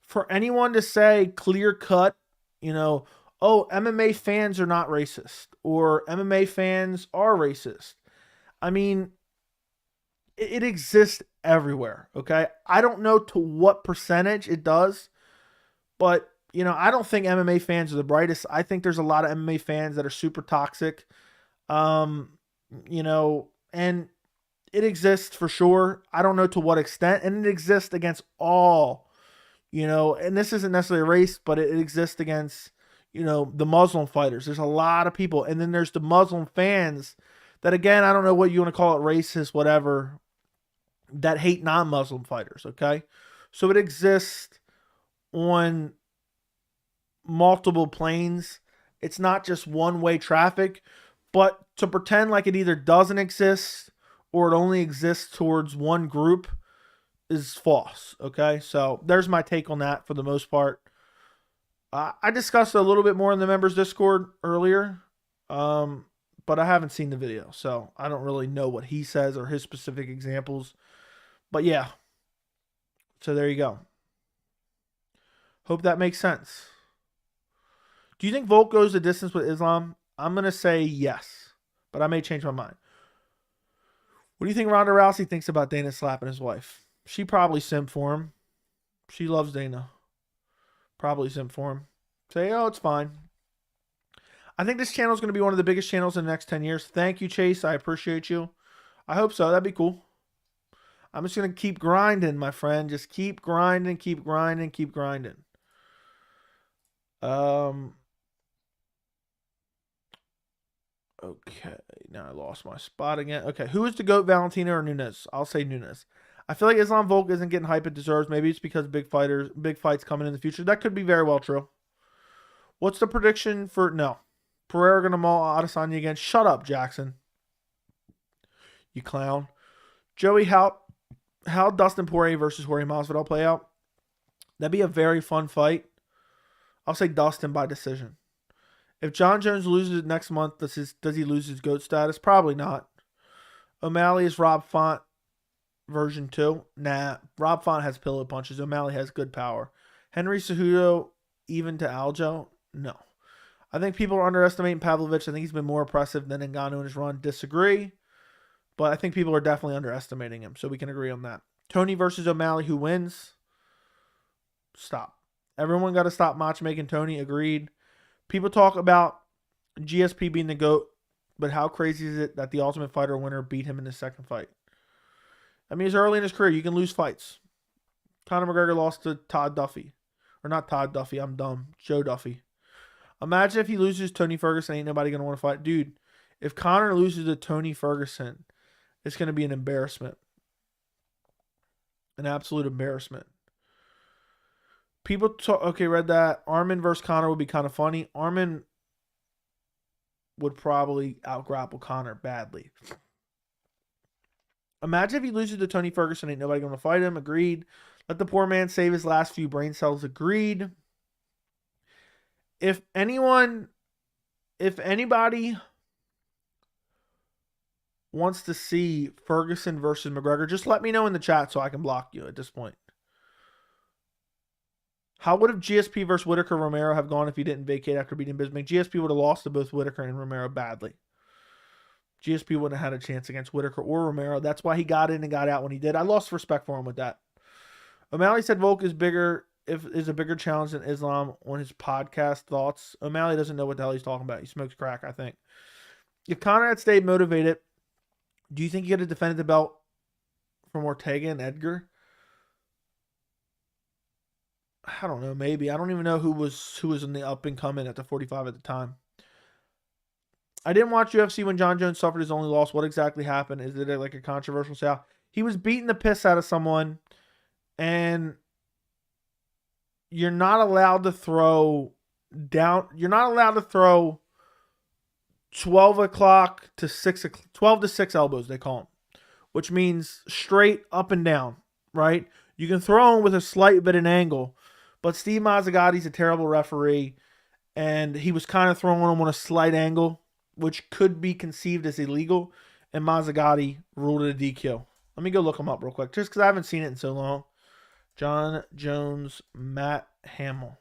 For anyone to say clear cut, oh, MMA fans are not racist, or MMA fans are racist. I mean, it exists everywhere, okay? I don't know to what percentage it does, but I don't think MMA fans are the brightest. I think there's a lot of MMA fans that are super toxic. And it exists for sure. I don't know to what extent. And it exists against all, and this isn't necessarily a race, but it exists against, the Muslim fighters. There's a lot of people. And then there's the Muslim fans that, again, I don't know what you want to call it, racist, whatever. that hate non-Muslim fighters, okay? So it exists on multiple planes. It's not just one-way traffic, but to pretend like it either doesn't exist or it only exists towards one group is false, okay? So there's my take on that for the most part. I discussed it a little bit more in the members Discord earlier, but I haven't seen the video, so I don't really know what he says or his specific examples. But yeah, so there you go. Hope that makes sense. Do you think Volk goes the distance with Islam? I'm going to say yes, but I may change my mind. What do you think Ronda Rousey thinks about Dana slapping his wife? She probably simp for him. She loves Dana. Probably simp for him. Say, oh, it's fine. I think this channel is going to be one of the biggest channels in the next 10 years. Thank you, Chase. I appreciate you. I hope so. That'd be cool. I'm just going to keep grinding, my friend. Just keep grinding, keep grinding, keep grinding. Okay, now I lost my spot again. Okay, who is the GOAT, Valentina or Nunes? I'll say Nunes. I feel like Islam Volk isn't getting hype it deserves. Maybe it's because big fights coming in the future. That could be very well true. What's the prediction for... No. Pereira going to maul Adesanya again. Shut up, Jackson. You clown. Joey, how Dustin Poirier versus Jorge Masvidal play out? That'd be a very fun fight. I'll say Dustin by decision. If John Jones loses next month, does he lose his GOAT status? Probably not. O'Malley is Rob Font version 2. Nah, Rob Font has pillow punches. O'Malley has good power. Henry Cejudo even to Aljo? No. I think people are underestimating Pavlovich. I think he's been more impressive than Ngannou in his run. Disagree. But I think people are definitely underestimating him. So we can agree on that. Tony versus O'Malley. Who wins? Stop. Everyone got to stop matchmaking Tony. Agreed. People talk about GSP being the GOAT. But how crazy is it that the Ultimate Fighter winner beat him in his second fight? I mean, he's early in his career. You can lose fights. Conor McGregor lost to Todd Duffy. Or not Todd Duffy. I'm dumb. Joe Duffy. Imagine if he loses Tony Ferguson. Ain't nobody going to want to fight. Dude, if Conor loses to Tony Ferguson, it's going to be an embarrassment. An absolute embarrassment. People talk... Okay, read that. Armin versus Conor would be kind of funny. Armin would probably out-grapple Conor badly. Imagine if he loses to Tony Ferguson. Ain't nobody going to fight him. Agreed. Let the poor man save his last few brain cells. Agreed. If anybody wants to see Ferguson versus McGregor, just let me know in the chat so I can block you at this point. How would have GSP versus Whitaker Romero have gone if he didn't vacate after beating Bismarck? GSP would have lost to both Whitaker and Romero badly. GSP wouldn't have had a chance against Whitaker or Romero. That's why he got in and got out when he did. I lost respect for him with that. O'Malley said Volk is a bigger challenge than Islam on his podcast thoughts. O'Malley doesn't know what the hell he's talking about. He smokes crack, I think. If Conor had stayed motivated, do you think he could have defended the belt from Ortega and Edgar? I don't know, maybe. I don't even know who was in the up and coming at the 45 at the time. I didn't watch UFC when John Jones suffered his only loss. What exactly happened? Is it like a controversial sale? He was beating the piss out of someone, and you're not allowed to throw down. You're not allowed to throw 12 o'clock to 6 o'clock, 12 to 6 elbows, they call them, which means straight up and down, right? You can throw them with a slight bit of an angle, but Steve Mazzagotti's a terrible referee, and he was kind of throwing them on a slight angle, which could be conceived as illegal, and Mazzagotti ruled it a DQ. Let me go look him up real quick, just because I haven't seen it in so long. John Jones, Matt Hamill.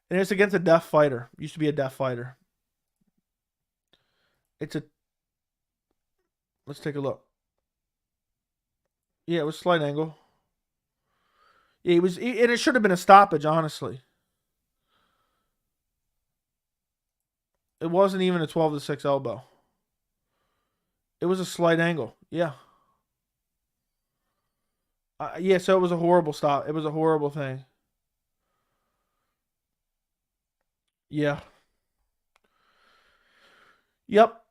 And it's against a deaf fighter. Used to be a deaf fighter. Let's take a look. Yeah, it was slight angle. Yeah, and it should have been a stoppage, honestly. It wasn't even a 12 to 6 elbow. It was a slight angle. Yeah. Yeah, so it was a horrible stop. It was a horrible thing. Yeah. Yep.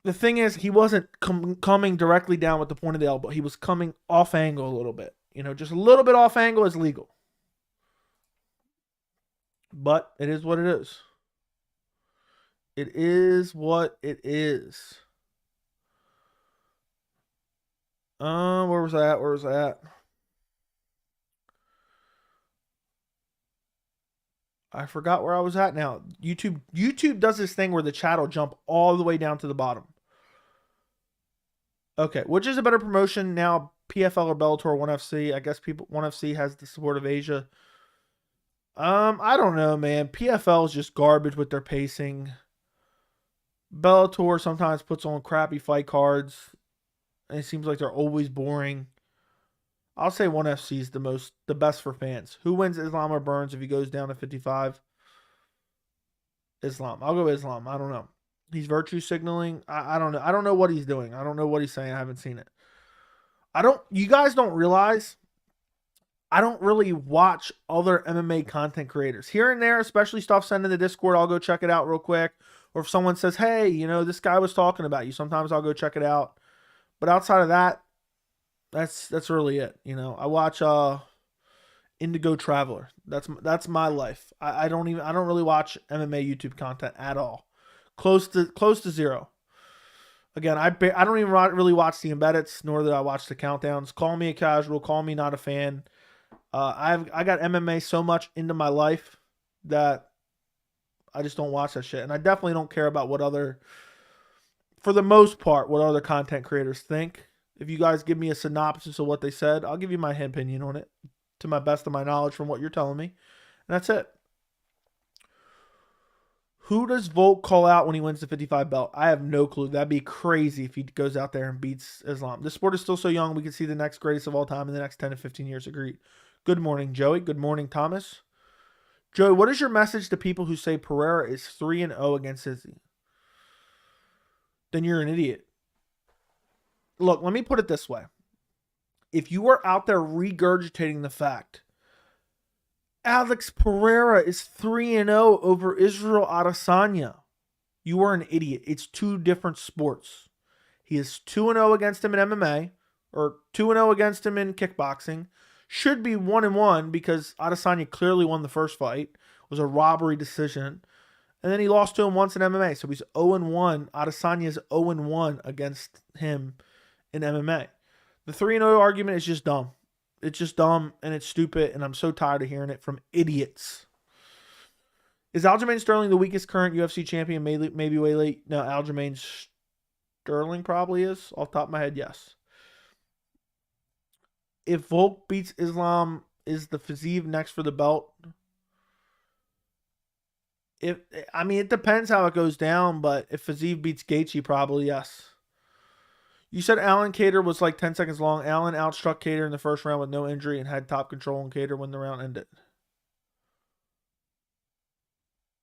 The thing is, he wasn't coming directly down with the point of the elbow. He was coming off angle a little bit. You know, just a little bit off angle is legal. But it is what it is. It is what it is. Where was I at? Where was I at? I forgot where I was at now. YouTube does this thing where the chat will jump all the way down to the bottom. Okay, which is a better promotion now, PFL or Bellator 1FC? I guess 1FC has the support of Asia. I don't know, man. PFL is just garbage with their pacing. Bellator sometimes puts on crappy fight cards, and it seems like they're always boring. I'll say 1FC is the best for fans. Who wins, Islam or Burns, if he goes down to 55? Islam. I'll go Islam. I don't know. He's virtue signaling. I don't know. I don't know what he's doing. I don't know what he's saying. I haven't seen it. You guys don't realize I don't really watch other MMA content creators. Here and there, especially stuff sent in the Discord, I'll go check it out real quick. Or if someone says, hey, you know, this guy was talking about you, sometimes I'll go check it out. But outside of that, that's really it. You know, I watch Indigo Traveler. That's my life. I don't really watch MMA YouTube content at all. Close to zero. Again, I don't even really watch the embeddeds, nor do I watch the countdowns. Call me a casual. Call me not a fan. I got MMA so much into my life that I just don't watch that shit, and I definitely don't care about for the most part, what other content creators think. If you guys give me a synopsis of what they said, I'll give you my opinion on it to my best of my knowledge from what you're telling me, and that's it. Who does Volk call out when he wins the 55 belt? I have no clue. That'd be crazy if he goes out there and beats Islam. This sport is still so young. We could see the next greatest of all time in the next 10 to 15 years. Agreed. Good morning, Joey. Good morning, Thomas. Joey, what is your message to people who say Pereira is 3-0 against Izzy? Then you're an idiot. Look, let me put it this way. If you are out there regurgitating the fact Alex Pereira is 3-0 over Israel Adesanya, you are an idiot. It's two different sports. He is 2-0 against him in MMA, or 2-0 against him in kickboxing. Should be 1-1 because Adesanya clearly won the first fight. It was a robbery decision. And then he lost to him once in MMA. So he's 0-1. Adesanya's 0-1 against him in MMA. The 3-0 argument is just dumb. It's just dumb and it's stupid, and I'm so tired of hearing it from idiots. Is Aljamain Sterling the weakest current UFC champion? Maybe way late. No, Aljamain Sterling probably is. Off the top of my head, yes. If Volk beats Islam, is the Fiziev next for the belt? It depends how it goes down, but if Fiziev beats Gaethje, probably yes. You said Allen Cater was like 10 seconds long. Allen outstruck Cater in the first round with no injury and had top control on Cater when the round ended.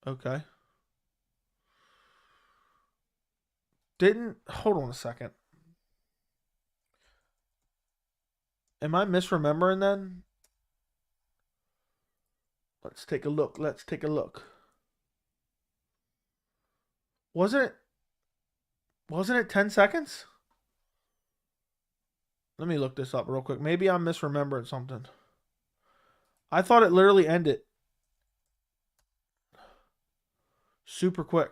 Okay. Hold on a second. Am I misremembering then? Let's take a look. Wasn't it 10 seconds? Let me look this up real quick. Maybe I'm misremembering something. I thought it literally ended super quick.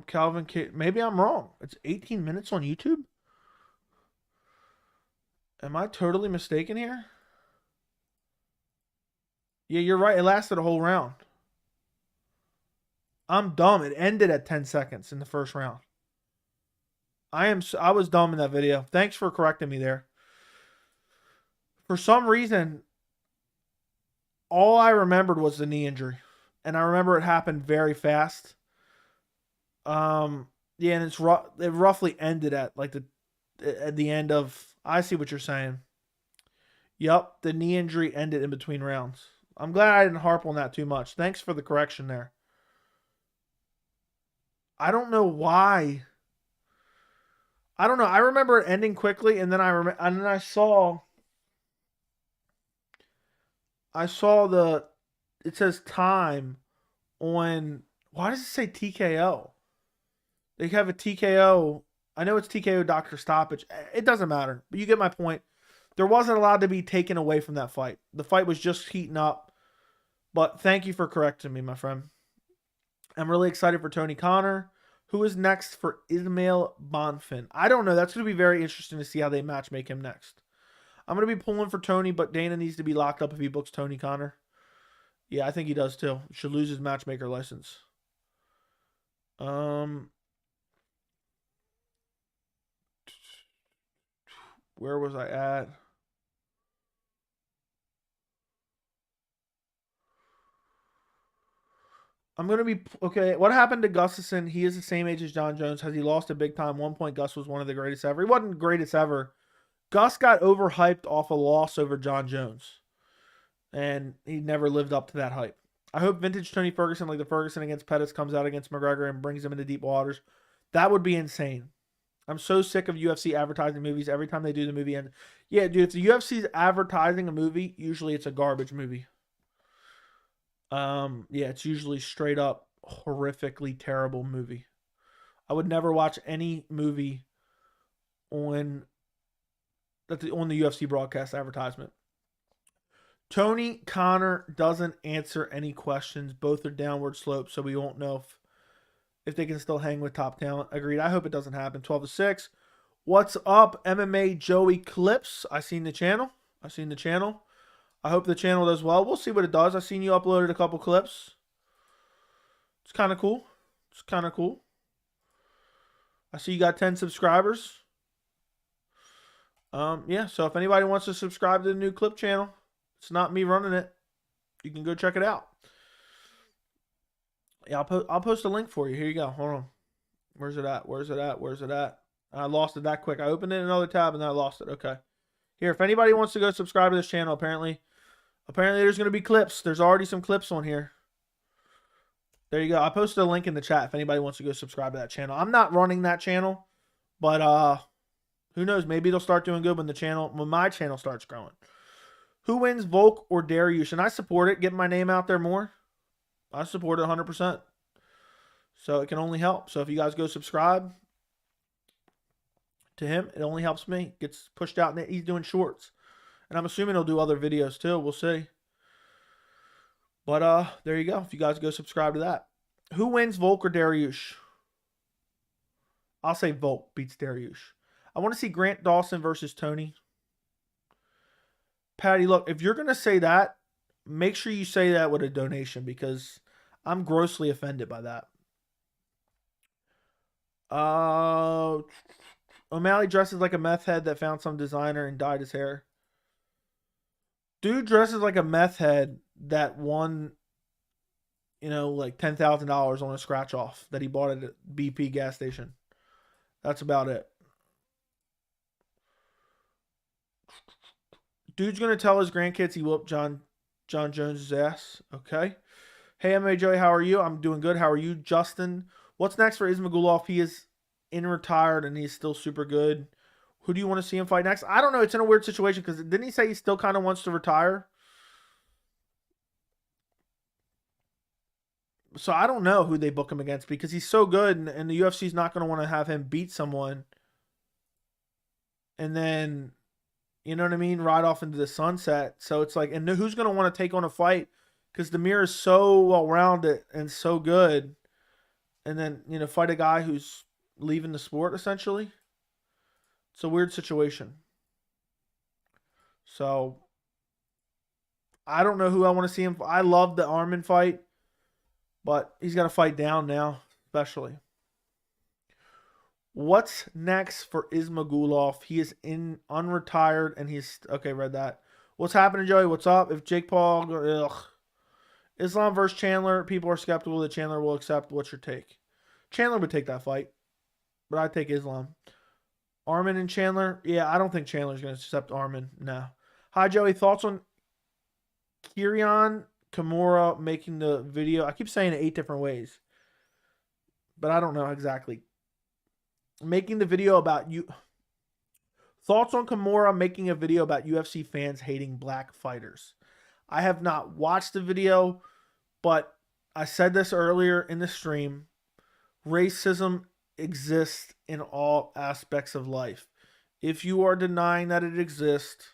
Calvin K. Maybe I'm wrong. It's 18 minutes on YouTube? Am I totally mistaken here? Yeah, you're right. It lasted a whole round. I'm dumb. It ended at 10 seconds in the first round. I was dumb in that video. Thanks for correcting me there. For some reason, all I remembered was the knee injury. And I remember it happened very fast. Yeah, and it roughly ended at the end of. I see what you're saying. Yup, the knee injury ended in between rounds. I'm glad I didn't harp on that too much. Thanks for the correction there. I don't know why. I don't know. I remember it ending quickly, and then I saw it says time on Why does it say TKO? They have a TKO. I know it's TKO doctor stoppage. It doesn't matter, but you get my point. There wasn't allowed to be taken away from that fight. The fight was just heating up. But thank you for correcting me, my friend. I'm really excited for Tony Connor. Who is next for Ismail Bonfim? I don't know. That's going to be very interesting to see how they match make him next. I'm going to be pulling for Tony, but Dana needs to be locked up if he books Tony Connor. Yeah, I think he does too. Should lose his matchmaker license. Where was I at? I'm going to be... Okay, what happened to Gustafsson? He is the same age as John Jones. Has he lost a big time? 1 point, Gus was one of the greatest ever. He wasn't the greatest ever. Gus got overhyped off a loss over John Jones. And he never lived up to that hype. I hope vintage Tony Ferguson, like the Ferguson against Pettis, comes out against McGregor and brings him into deep waters. That would be insane. I'm so sick of UFC advertising movies every time they do the movie. And yeah, dude, if the UFC's advertising a movie, usually it's a garbage movie. Yeah, it's usually straight up horrifically terrible movie. I would never watch any movie on the UFC broadcast advertisement. Tony Connor doesn't answer any questions. Both are downward slopes, so we won't know if they can still hang with top talent. Agreed. I hope it doesn't happen. 12-6. What's up, MMA Joey Clips? I seen the channel. I hope the channel does well. We'll see what it does. I seen you uploaded a couple clips. It's kind of cool. I see you got 10 subscribers. Yeah, so if anybody wants to subscribe to the new clip channel, it's not me running it. You can go check it out. Yeah, I'll post a link for you. Here you go. Hold on. Where's it at? I lost it that quick. I opened it in another tab and then I lost it. Okay. Here, if anybody wants to go subscribe to this channel, apparently there's going to be clips. There's already some clips on here. There you go. I posted a link in the chat if anybody wants to go subscribe to that channel. I'm not running that channel, but who knows? Maybe it'll start doing good when my channel starts growing. Who wins, Volk or Dariush? And I support it. Getting my name out there more. I support it 100%. So it can only help. So if you guys go subscribe to him, it only helps me. Gets pushed out. And he's doing shorts. And I'm assuming he'll do other videos too. We'll see. But there you go. If you guys go subscribe to that. Who wins, Volk or Dariush? I'll say Volk beats Dariush. I want to see Grant Dawson versus Tony. Patty, look, if you're going to say that, make sure you say that with a donation because I'm grossly offended by that. O'Malley dresses like a meth head that found some designer and dyed his hair. Dude dresses like a meth head that won, like $10,000 on a scratch off that he bought at a BP gas station. That's about it. Dude's going to tell his grandkids he whooped John Jones' ass. Okay. Hey, MMA Joey, how are you? I'm doing good. How are you, Justin? What's next for Ismagulov? He is in retired and he's still super good. Who do you want to see him fight next? I don't know. It's in a weird situation because didn't he say he still kind of wants to retire? So I don't know who they book him against because he's so good and the UFC's not going to want to have him beat someone and then, you know what I mean, ride off into the sunset. So it's like, and who's going to want to take on a fight because Demir is so well-rounded and so good and then, fight a guy who's leaving the sport essentially. It's a weird situation. So I don't know who I want to see him. I love the Armin fight, but he's got to fight down now, especially. What's next for Ismagulov? He is unretired and he's okay. Read that. What's happening, Joey? What's up? If Jake Paul, Islam versus Chandler, people are skeptical that Chandler will accept. What's your take? Chandler would take that fight, but I'd take Islam. Armin and Chandler? Yeah, I don't think Chandler's going to accept Armin. No. Hi, Joey. Thoughts on Kirian Kimura making the video? I keep saying it 8 different ways, but I don't know exactly. Making the video about you. Thoughts on Kimura making a video about UFC fans hating black fighters? I have not watched the video, but I said this earlier in the stream. Racism exists in all aspects of life. If you are denying that it exists,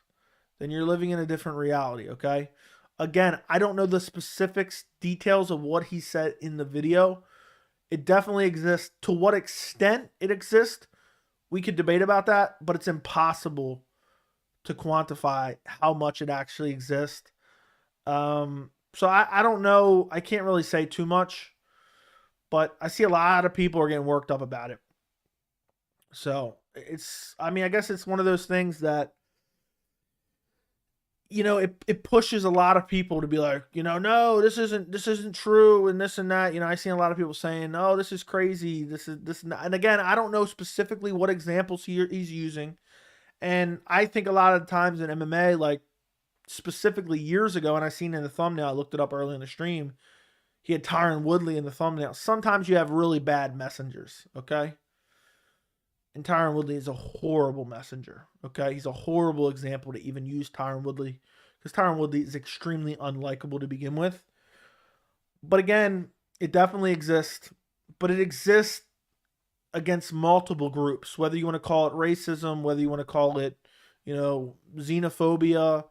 then you're living in a different reality, okay? Again, I don't know the specifics, details of what he said in the video. It definitely exists. To what extent it exists, we could debate about that, but it's impossible to quantify how much it actually exists. So I don't know. I can't really say too much, but I see a lot of people are getting worked up about it. So I mean, I guess it's one of those things that, it pushes a lot of people to be like, no, this isn't true, and this and that. I seen a lot of people saying, oh, this is crazy, this is this and that. And again, I don't know specifically what examples he's using, and I think a lot of times in MMA, like specifically years ago, and I seen in the thumbnail, I looked it up early in the stream, he had Tyron Woodley in the thumbnail. Sometimes you have really bad messengers, okay? And Tyron Woodley is a horrible messenger, okay? He's a horrible example to even use Tyron Woodley, because Tyron Woodley is extremely unlikable to begin with. But again, it definitely exists, but it exists against multiple groups, whether you want to call it racism, whether you want to call it, xenophobia.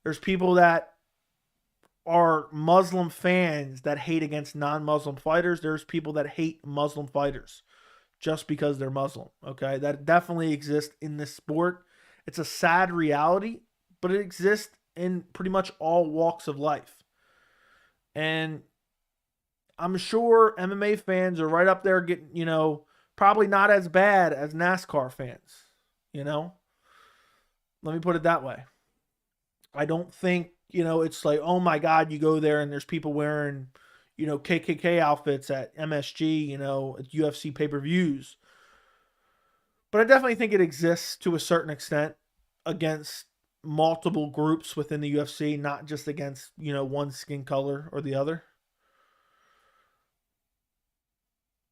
There's people that are Muslim fans that hate against non-Muslim fighters. There's people that hate Muslim fighters just because they're Muslim, okay? That definitely exists in this sport. It's a sad reality, but it exists in pretty much all walks of life. And I'm sure MMA fans are right up there getting, probably not as bad as NASCAR fans, Let me put it that way. I don't think, it's like, oh my God, you go there and there's people wearing, KKK outfits at MSG, at UFC pay-per-views. But I definitely think it exists to a certain extent against multiple groups within the UFC, not just against, one skin color or the other.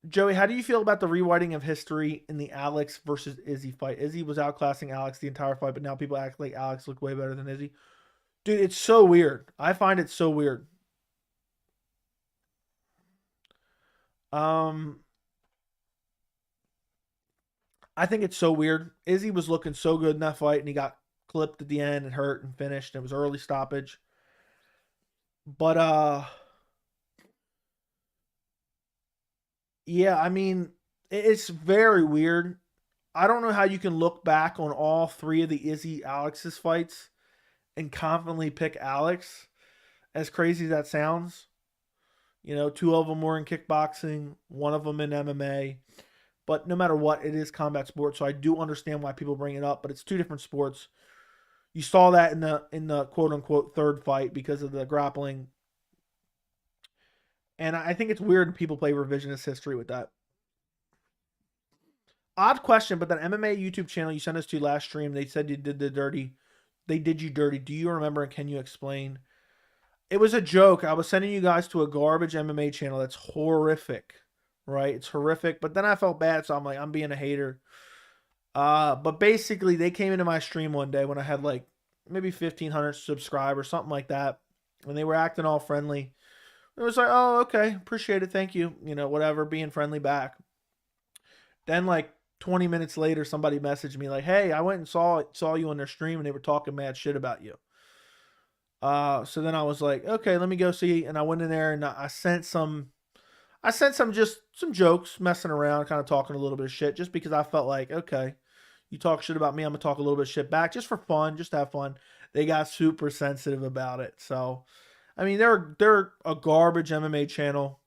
Joey, how do you feel about the rewriting of history in the Alex versus Izzy fight? Izzy was outclassing Alex the entire fight, but now people act like Alex looked way better than Izzy. Dude, it's so weird. I find it so weird. I think it's so weird. Izzy was looking so good in that fight, and he got clipped at the end and hurt and finished. It was early stoppage. But yeah, I mean, it's very weird. I don't know how you can look back on all three of the Izzy Alex's fights and confidently pick Alex. As crazy as that sounds, two of them were in kickboxing, one of them in MMA. But no matter what, it is combat sports, so I do understand why people bring it up. But it's two different sports. You saw that in the quote unquote third fight because of the grappling, and I think it's weird people play revisionist history with that. Odd question, but that MMA YouTube channel you sent us to last stream, they said you did the dirty. They did you dirty. Do you remember, and can you explain? It was a joke. I was sending you guys to a garbage MMA channel that's horrific, right? It's horrific. But then I felt bad, so I'm like, I'm being a hater. But basically, they came into my stream one day when I had like maybe 1,500 subscribers, something like that. And they were acting all friendly. It was like, oh, okay, appreciate it, thank you. Whatever, being friendly back. Then like 20 minutes later, somebody messaged me like, hey, I went and saw you on their stream and they were talking mad shit about you. So then I was like, okay, let me go see. And I went in there and I sent some just some jokes, messing around, kind of talking a little bit of shit, just because I felt like, okay, you talk shit about me, I'm gonna talk a little bit of shit back, just for fun, just to have fun. They got super sensitive about it. So, I mean, they're a garbage MMA channel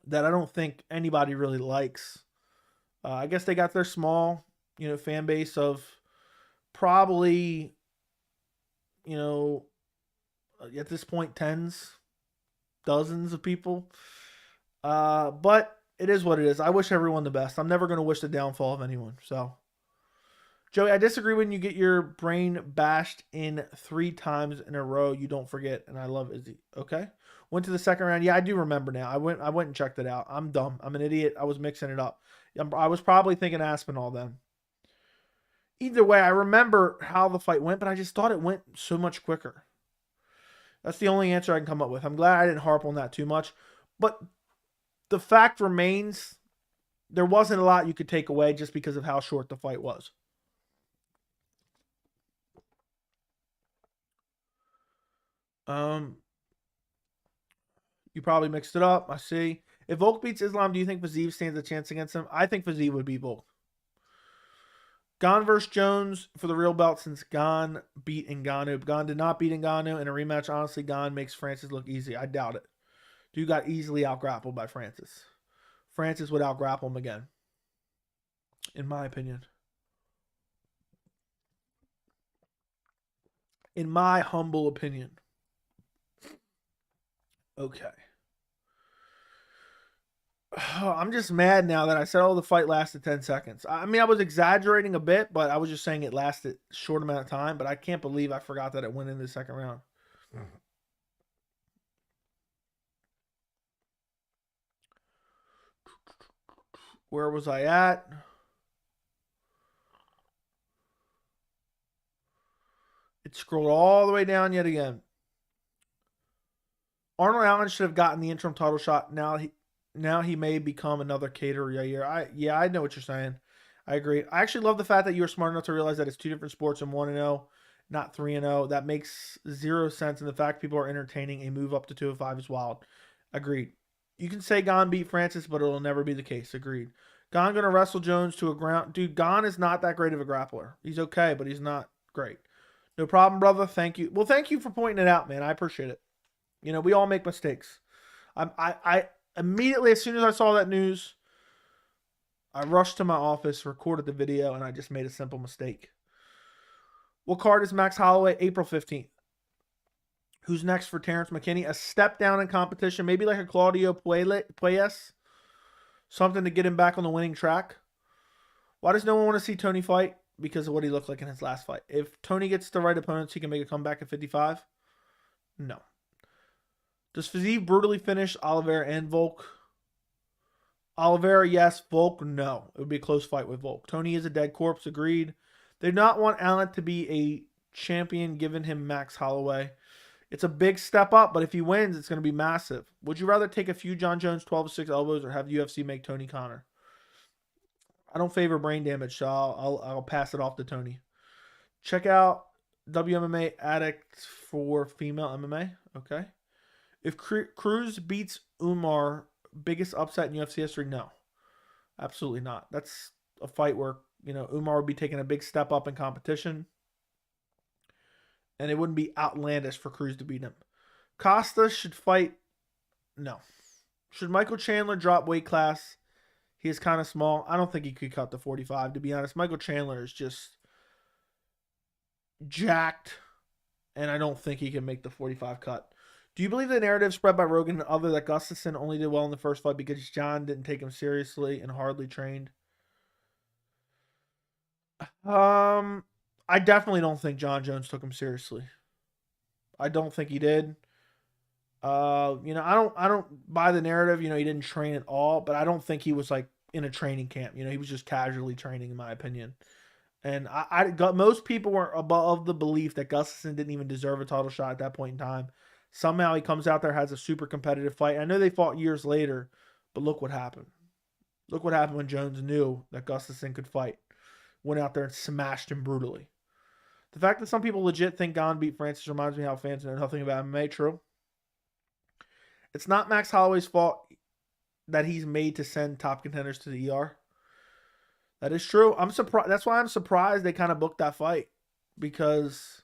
that I don't think anybody really likes. I guess they got their small, fan base of probably, at this point, tens, dozens of people. But it is what it is. I wish everyone the best. I'm never going to wish the downfall of anyone. So, Joey, I disagree when you get your brain bashed in 3 times in a row. You don't forget, and I love Izzy. Okay. Went to the second round. Yeah, I do remember now. I went and checked it out. I'm dumb. I'm an idiot. I was mixing it up. I was probably thinking Aspinall then. Either way, I remember how the fight went, but I just thought it went so much quicker. That's the only answer I can come up with. I'm glad I didn't harp on that too much. But the fact remains, there wasn't a lot you could take away just because of how short the fight was. You probably mixed it up. I see. If Volk beats Islam, do you think Fiziev stands a chance against him? I think Fiziev would beat Volk. Gane versus Jones for the real belt since Gane beat Ngannou. Gane did not beat Ngannou in a rematch. Honestly, Gane makes Francis look easy. I doubt it. Dude got easily out-grappled by Francis. Francis would out-grapple him again, in my opinion. In my humble opinion. Okay. I'm just mad now that I said, the fight lasted 10 seconds. I mean, I was exaggerating a bit, but I was just saying it lasted a short amount of time. But I can't believe I forgot that it went into the second round. Where was I at? It scrolled all the way down yet again. Arnold Allen should have gotten the interim title shot. Now he may become another caterer. I know what you're saying. I agree. I actually love the fact that you were smart enough to realize that it's two different sports and 1-0, not 3-0. That makes zero sense. And the fact people are entertaining a move up to 205 is wild. Agreed. You can say Gane beat Francis, but it'll never be the case. Agreed. Gane going to wrestle Jones to a ground. Dude, Gane is not that great of a grappler. He's okay, but he's not great. No problem, brother. Thank you. Well, thank you for pointing it out, man. I appreciate it. You know, we all make mistakes. I immediately, as soon as I saw that news, I rushed to my office, recorded the video, and I just made a simple mistake. What card is Max Holloway? April 15th. Who's next for Terrence McKinney? A step down in competition, maybe like a Claudio Puelles. Something to get him back on the winning track. Why does no one want to see Tony fight? Because of what he looked like in his last fight. If Tony gets the right opponents, he can make a comeback at 55? No. Does Fiziev brutally finish Oliveira and Volk? Oliveira, yes. Volk, no. It would be a close fight with Volk. Tony is a dead corpse, agreed. They do not want Allen to be a champion, giving him Max Holloway. It's a big step up, but if he wins, it's going to be massive. Would you rather take a few John Jones 12-6 elbows or have UFC make Tony Connor? I don't favor brain damage, so I'll pass it off to Tony. Check out WMMA Addict for female MMA. Okay. If Cruz beats Umar, biggest upset in UFC history? No. Absolutely not. That's a fight where, Umar would be taking a big step up in competition. And it wouldn't be outlandish for Cruz to beat him. Costa should fight. No. Should Michael Chandler drop weight class? He is kind of small. I don't think he could cut the 45, to be honest. Michael Chandler is just jacked, and I don't think he can make the 45 cut. Do you believe the narrative spread by Rogan and others that Gustafsson only did well in the first fight because John didn't take him seriously and hardly trained? I definitely don't think John Jones took him seriously. I don't think he did. I don't buy the narrative. He didn't train at all, but I don't think he was like in a training camp. He was just casually training, in my opinion. And most people were above the belief that Gustafsson didn't even deserve a title shot at that point in time. Somehow he comes out there, has a super competitive fight. I know they fought years later, but look what happened. Look what happened when Jones knew that Gustafsson could fight. Went out there and smashed him brutally. The fact that some people legit think Gane beat Francis reminds me how fans know nothing about MMA. True. It's not Max Holloway's fault that he's made to send top contenders to the ER. That is true. I'm surprised. That's why I'm surprised they kind of booked that fight. Because,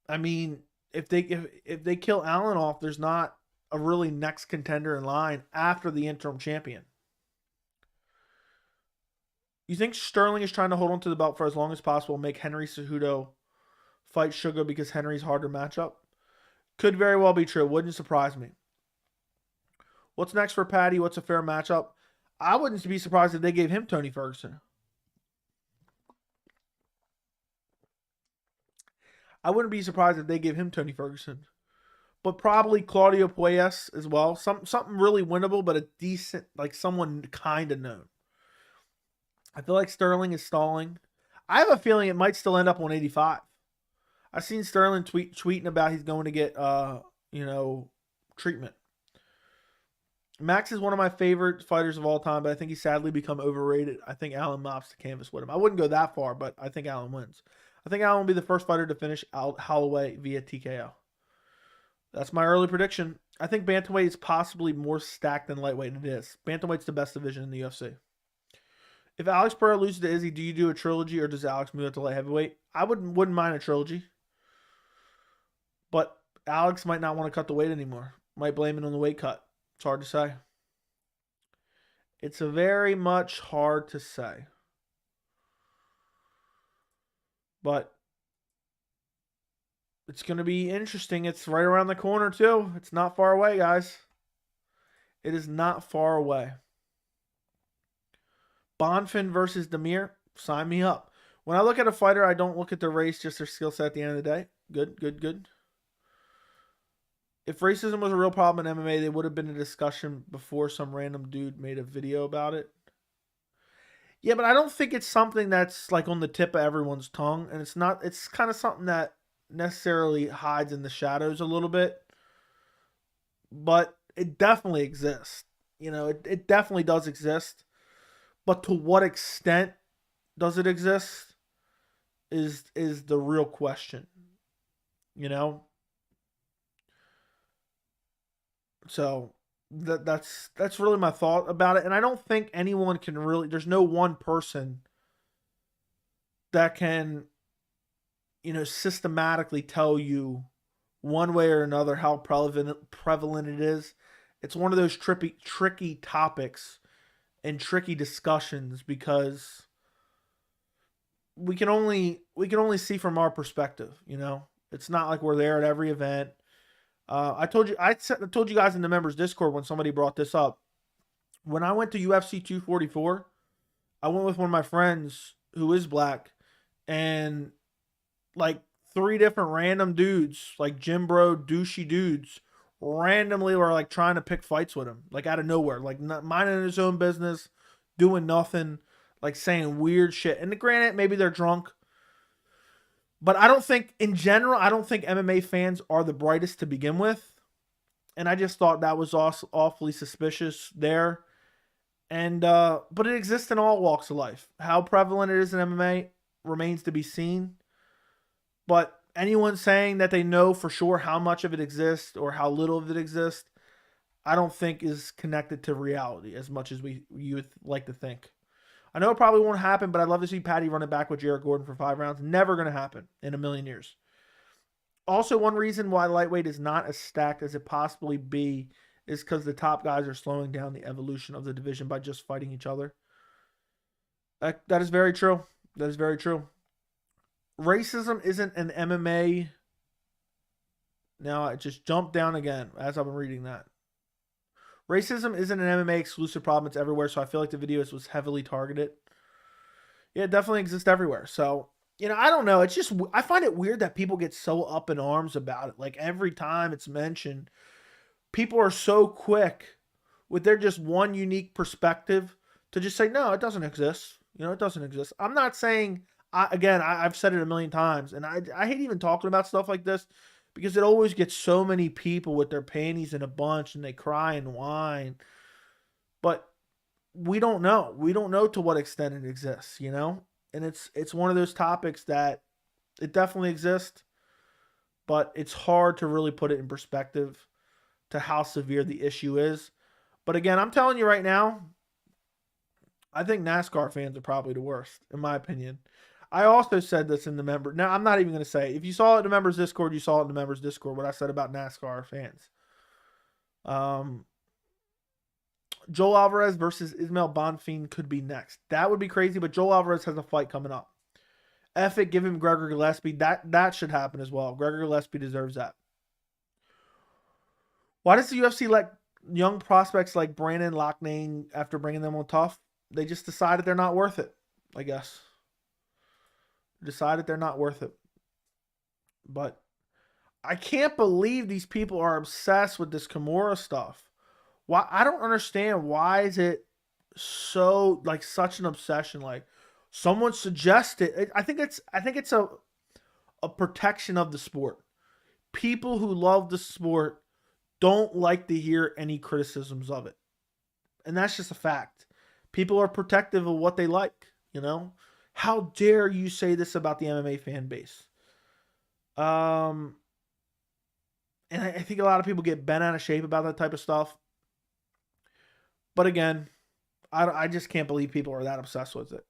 I mean, if they kill Allen off, there's not a really next contender in line after the interim champion. You think Sterling is trying to hold on to the belt for as long as possible and make Henry Cejudo fight Sugar because Henry's harder matchup? Could very well be true. Wouldn't surprise me. What's next for Patty? What's a fair matchup? I wouldn't be surprised if they gave him Tony Ferguson. I wouldn't be surprised if they gave him Tony Ferguson. But probably Claudio Puelles as well. Something really winnable, but a decent, like someone kind of known. I feel like Sterling is stalling. I have a feeling it might still end up 185. I seen Sterling tweeting about he's going to get treatment. Max is one of my favorite fighters of all time, but I think he's sadly become overrated. I think Allen mops the canvas with him. I wouldn't go that far, but I think Allen wins. I think Allen will be the first fighter to finish Holloway via TKO. That's my early prediction. I think bantamweight is possibly more stacked than lightweight, and it is. Bantamweight's the best division in the UFC. If Alex Pereira loses to Izzy, do you do a trilogy or does Alex move up to light heavyweight? I wouldn't mind a trilogy. But Alex might not want to cut the weight anymore. Might blame it on the weight cut. It's hard to say. It's very much hard to say. But it's going to be interesting. It's right around the corner, too. It's not far away, guys. It is not far away. Bonfin versus Demir. Sign me up. When I look at a fighter, I don't look at their race, just their skill set at the end of the day. Good, good, good. If racism was a real problem in MMA, there would have been a discussion before some random dude made a video about it. Yeah, but I don't think it's something that's like on the tip of everyone's tongue. And it's not, it's kind of something that necessarily hides in the shadows a little bit. But it definitely exists. You know, it definitely does exist. But to what extent does it exist is the real question. You know? So that's really my thought about it. And I don't think anyone can really, there's no one person that can, systematically tell you one way or another how prevalent it is. It's one of those tricky topics and tricky discussions because we can only see from our perspective, It's not like we're there at every event. I told you guys in the members Discord when somebody brought this up. When I went to UFC 244, I went with one of my friends who is black, and like 3 different random dudes, like gym bro douchey dudes, randomly were like trying to pick fights with him, like out of nowhere, like not minding his own business, doing nothing, like saying weird shit. And granted, maybe they're drunk. But I don't think, in general, MMA fans are the brightest to begin with. And I just thought that was awfully suspicious there. And but it exists in all walks of life. How prevalent it is in MMA remains to be seen. But anyone saying that they know for sure how much of it exists or how little of it exists, I don't think is connected to reality as much as you would like to think. I know it probably won't happen, but I'd love to see Patty run it back with Jared Gordon for 5 rounds. Never going to happen in a million years. Also, one reason why lightweight is not as stacked as it possibly be is because the top guys are slowing down the evolution of the division by just fighting each other. That is very true. That is very true. Racism isn't an MMA. Now, I just jumped down again as I've been reading that. Racism isn't an MMA exclusive problem. It's everywhere. So I feel like the video was heavily targeted. Yeah, it definitely exists everywhere. So, I don't know. It's just, I find it weird that people get so up in arms about it. Like every time it's mentioned, people are so quick with their just one unique perspective to just say, no, it doesn't exist. It doesn't exist. I'm not saying, I've said it a million times, and I hate even talking about stuff like this, because it always gets so many people with their panties in a bunch and they cry and whine. But we don't know. We don't know to what extent it exists, And it's one of those topics that it definitely exists, but it's hard to really put it in perspective to how severe the issue is. But again, I'm telling you right now, I think NASCAR fans are probably the worst, in my opinion. I also said this in the member. Now, I'm not even going to say it. If you saw it in the members Discord, you saw it in the members Discord, what I said about NASCAR fans. Joel Alvarez versus Ismail Bonfim could be next. That would be crazy, but Joel Alvarez has a fight coming up. F it, give him Gregor Gillespie. That should happen as well. Gregor Gillespie deserves that. Why does the UFC let young prospects like Brandon Loughnane after bringing them on tough? They just decided they're not worth it, I guess. Decided they're not worth it. But I can't believe these people are obsessed with this Kimura stuff. Why? I don't understand. Why is it so such an obsession? Like someone suggested. I think it's a a protection of the sport. People who love the sport don't like to hear any criticisms of it. And that's just a fact. People are protective of what they like, you know? How dare you say this about the MMA fan base? And I think a lot of people get bent out of shape about that type of stuff. But again, I just can't believe people are that obsessed with it.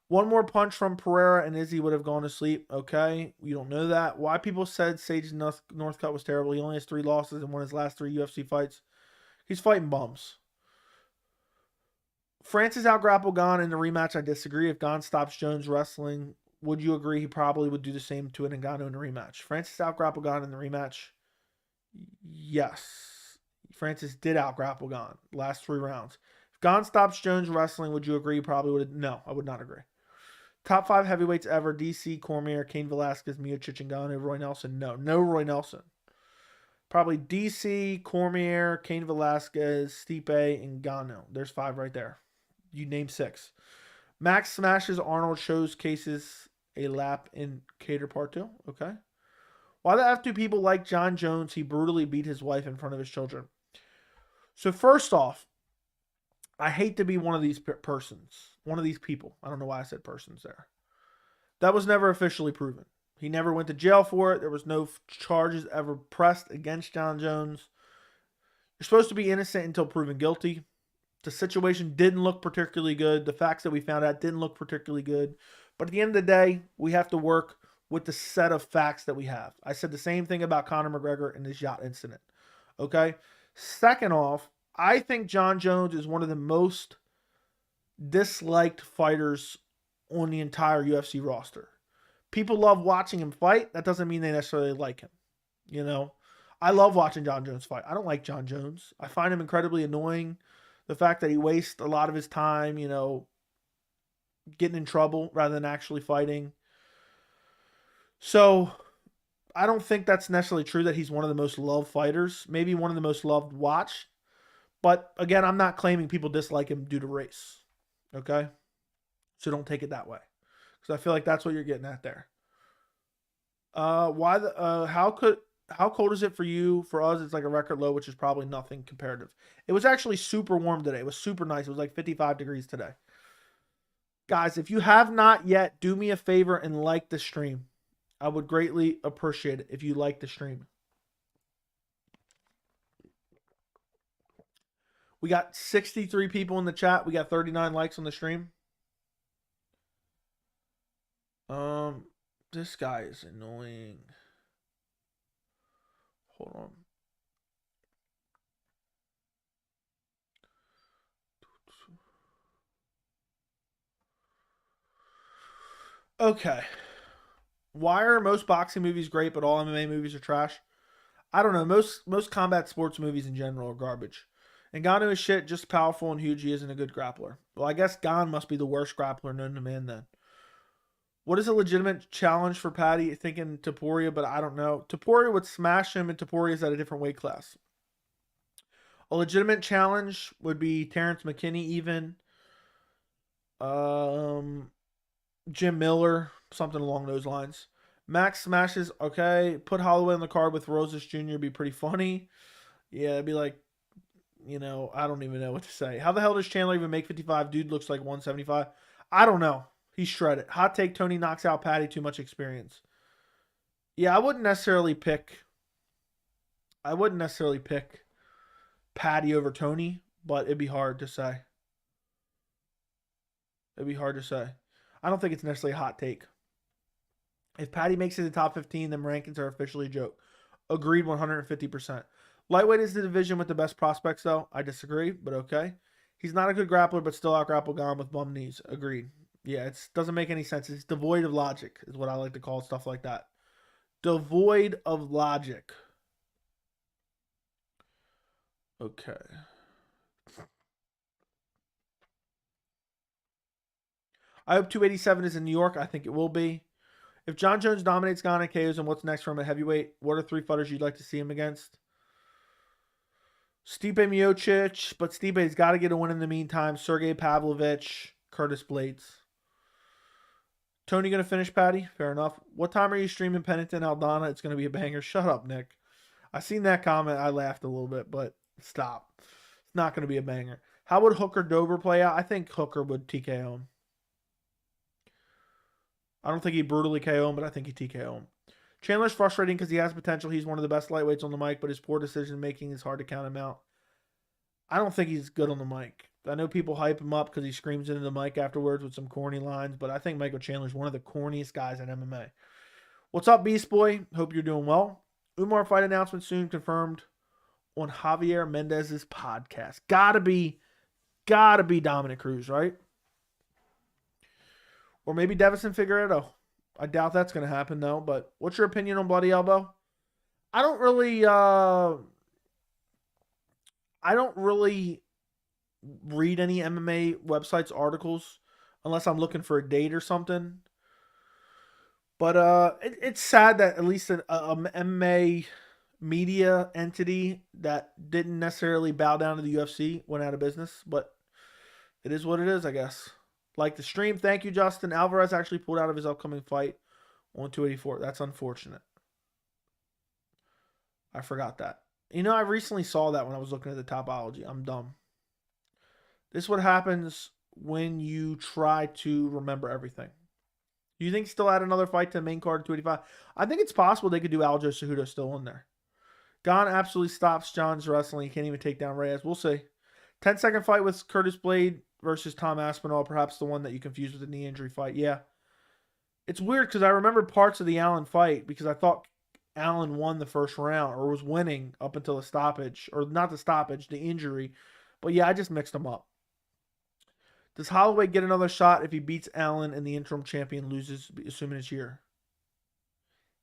One more punch from Pereira and Izzy would have gone to sleep. Okay, we don't know that. Why people said Sage Northcutt was terrible. He only has 3 losses and won his last 3 UFC fights. He's fighting bums. Francis out-grappled Gane in the rematch. I disagree. If Gane stops Jones wrestling, would you agree he probably would do the same to Ngannou in the rematch? Francis out-grappled Gane in the rematch. Yes. Francis did out-grapple Gane last 3 rounds. If Gane stops Jones wrestling, would you agree he probably would? No, I would not agree. Top 5 heavyweights ever: DC, Cormier, Cain Velasquez, Miocic, and Ngannou. Roy Nelson? No. No Roy Nelson. Probably DC, Cormier, Cain Velasquez, Stipe, and Ngannou. There's 5 right there. You name 6. Max smashes Arnold, showcases a lap in Cater Part 2. Okay. Why the F do people like John Jones? He brutally beat his wife in front of his children. So first off, I hate to be one of these persons. One of these people. I don't know why I said persons there. That was never officially proven. He never went to jail for it. There was no charges ever pressed against John Jones. You're supposed to be innocent until proven guilty. The situation didn't look particularly good. The facts that we found out didn't look particularly good. But at the end of the day, we have to work with the set of facts that we have. I said the same thing about Conor McGregor and his yacht incident. Okay? Second off, I think John Jones is one of the most disliked fighters on the entire UFC roster. People love watching him fight. That doesn't mean they necessarily like him. You know? I love watching John Jones fight. I don't like John Jones. I find him incredibly annoying. The fact that he wastes a lot of his time, you know, getting in trouble rather than actually fighting. So, I don't think that's necessarily true that he's one of the most loved fighters. Maybe one of the most loved watched. But, again, I'm not claiming people dislike him due to race. Okay? So don't take it that way. Because I feel like that's what you're getting at there. How cold is it for you? For us, it's like a record low, which is probably nothing comparative. It was actually super warm today. It was super nice. It was like 55 degrees today. Guys, if you have not yet, do me a favor and like the stream. I would greatly appreciate it if you like the stream. We got 63 people in the chat. We got 39 likes on the stream. This guy is annoying. Hold on. Okay. Why are most boxing movies great, but all MMA movies are trash? I don't know. Most combat sports movies in general are garbage. And Ngannou is shit, just powerful and huge. He isn't a good grappler. Well, I guess Gane must be the worst grappler known to man then. What is a legitimate challenge for Paddy? Thinking Topuria, but I don't know. Topuria would smash him, and Topuria is at a different weight class. A legitimate challenge would be Terrence McKinney even. Jim Miller, something along those lines. Max smashes, okay. Put Holloway on the card with Rosas Jr. Be pretty funny. Yeah, it'd be like, you know, I don't even know what to say. How the hell does Chandler even make 55? Dude looks like 175. I don't know. He's shredded. Hot take, Tony knocks out Paddy. Too much experience. Yeah, I wouldn't necessarily pick Paddy over Tony, but it'd be hard to say. I don't think it's necessarily a hot take. If Paddy makes it to the top 15, then rankings are officially a joke. Agreed 150%. Lightweight is the division with the best prospects, though. I disagree, but okay. He's not a good grappler, but still out-grapple Gane with bum knees. Agreed. Yeah, it doesn't make any sense. It's devoid of logic, is what I like to call stuff like that. Devoid of logic. Okay. I hope 287 is in New York. I think it will be. If John Jones dominates Gane and KOs, and what's next from a heavyweight? What are 3 fighters you'd like to see him against? Stipe Miocic, but Stipe's got to get a win in the meantime. Sergey Pavlovich, Curtis Blades. Tony going to finish, Patty? Fair enough. What time are you streaming Pennington Aldana? It's going to be a banger. Shut up, Nick. I seen that comment. I laughed a little bit, but stop. It's not going to be a banger. How would Hooker Dober play out? I think Hooker would TKO him. I don't think he brutally KO him, but I think he TKO him. Chandler's frustrating because he has potential. He's one of the best lightweights on the mic, but his poor decision making is hard to count him out. I don't think he's good on the mic. I know people hype him up because he screams into the mic afterwards with some corny lines, but I think Michael Chandler's one of the corniest guys in MMA. What's up, Beast Boy? Hope you're doing well. Umar fight announcement soon confirmed on Javier Mendez's podcast. Gotta be Dominic Cruz, right? Or maybe Davison Figueiredo. I doubt that's going to happen, though. But what's your opinion on Bloody Elbow? I don't really read any MMA websites articles unless I'm looking for a date or something. But it's sad that at least an MMA media entity that didn't necessarily bow down to the UFC went out of business. But it is what it is, I guess. Like the stream. Thank you, Justin. Alvarez actually pulled out of his upcoming fight on 284. That's unfortunate. I forgot that. You know, I recently saw that when I was looking at the Topology. I'm dumb. This is what happens when you try to remember everything. Do you think still add another fight to the main card 285? I think it's possible they could do Aljo Cejudo still in there. Gon absolutely stops John's wrestling. He can't even take down Reyes. We'll see. 10-second fight with Curtis Blade versus Tom Aspinall. Perhaps the one that you confused with the knee injury fight. Yeah. It's weird because I remember parts of the Allen fight because I thought Allen won the first round or was winning up until the stoppage. Or not the stoppage, the injury. But yeah, I just mixed them up. Does Holloway get another shot if he beats Allen and the interim champion loses, assuming it's here?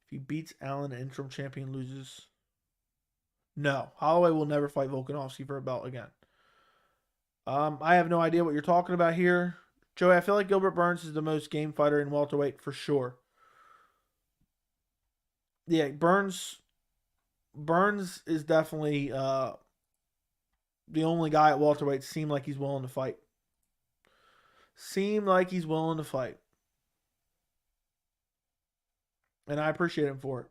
If he beats Allen and interim champion loses. No. Holloway will never fight Volkanovski for a belt again. I have no idea what you're talking about here. Joey, I feel like Gilbert Burns is the most game fighter in welterweight for sure. Yeah, Burns is definitely the only guy at welterweight seemed like he's willing to fight. And I appreciate him for it.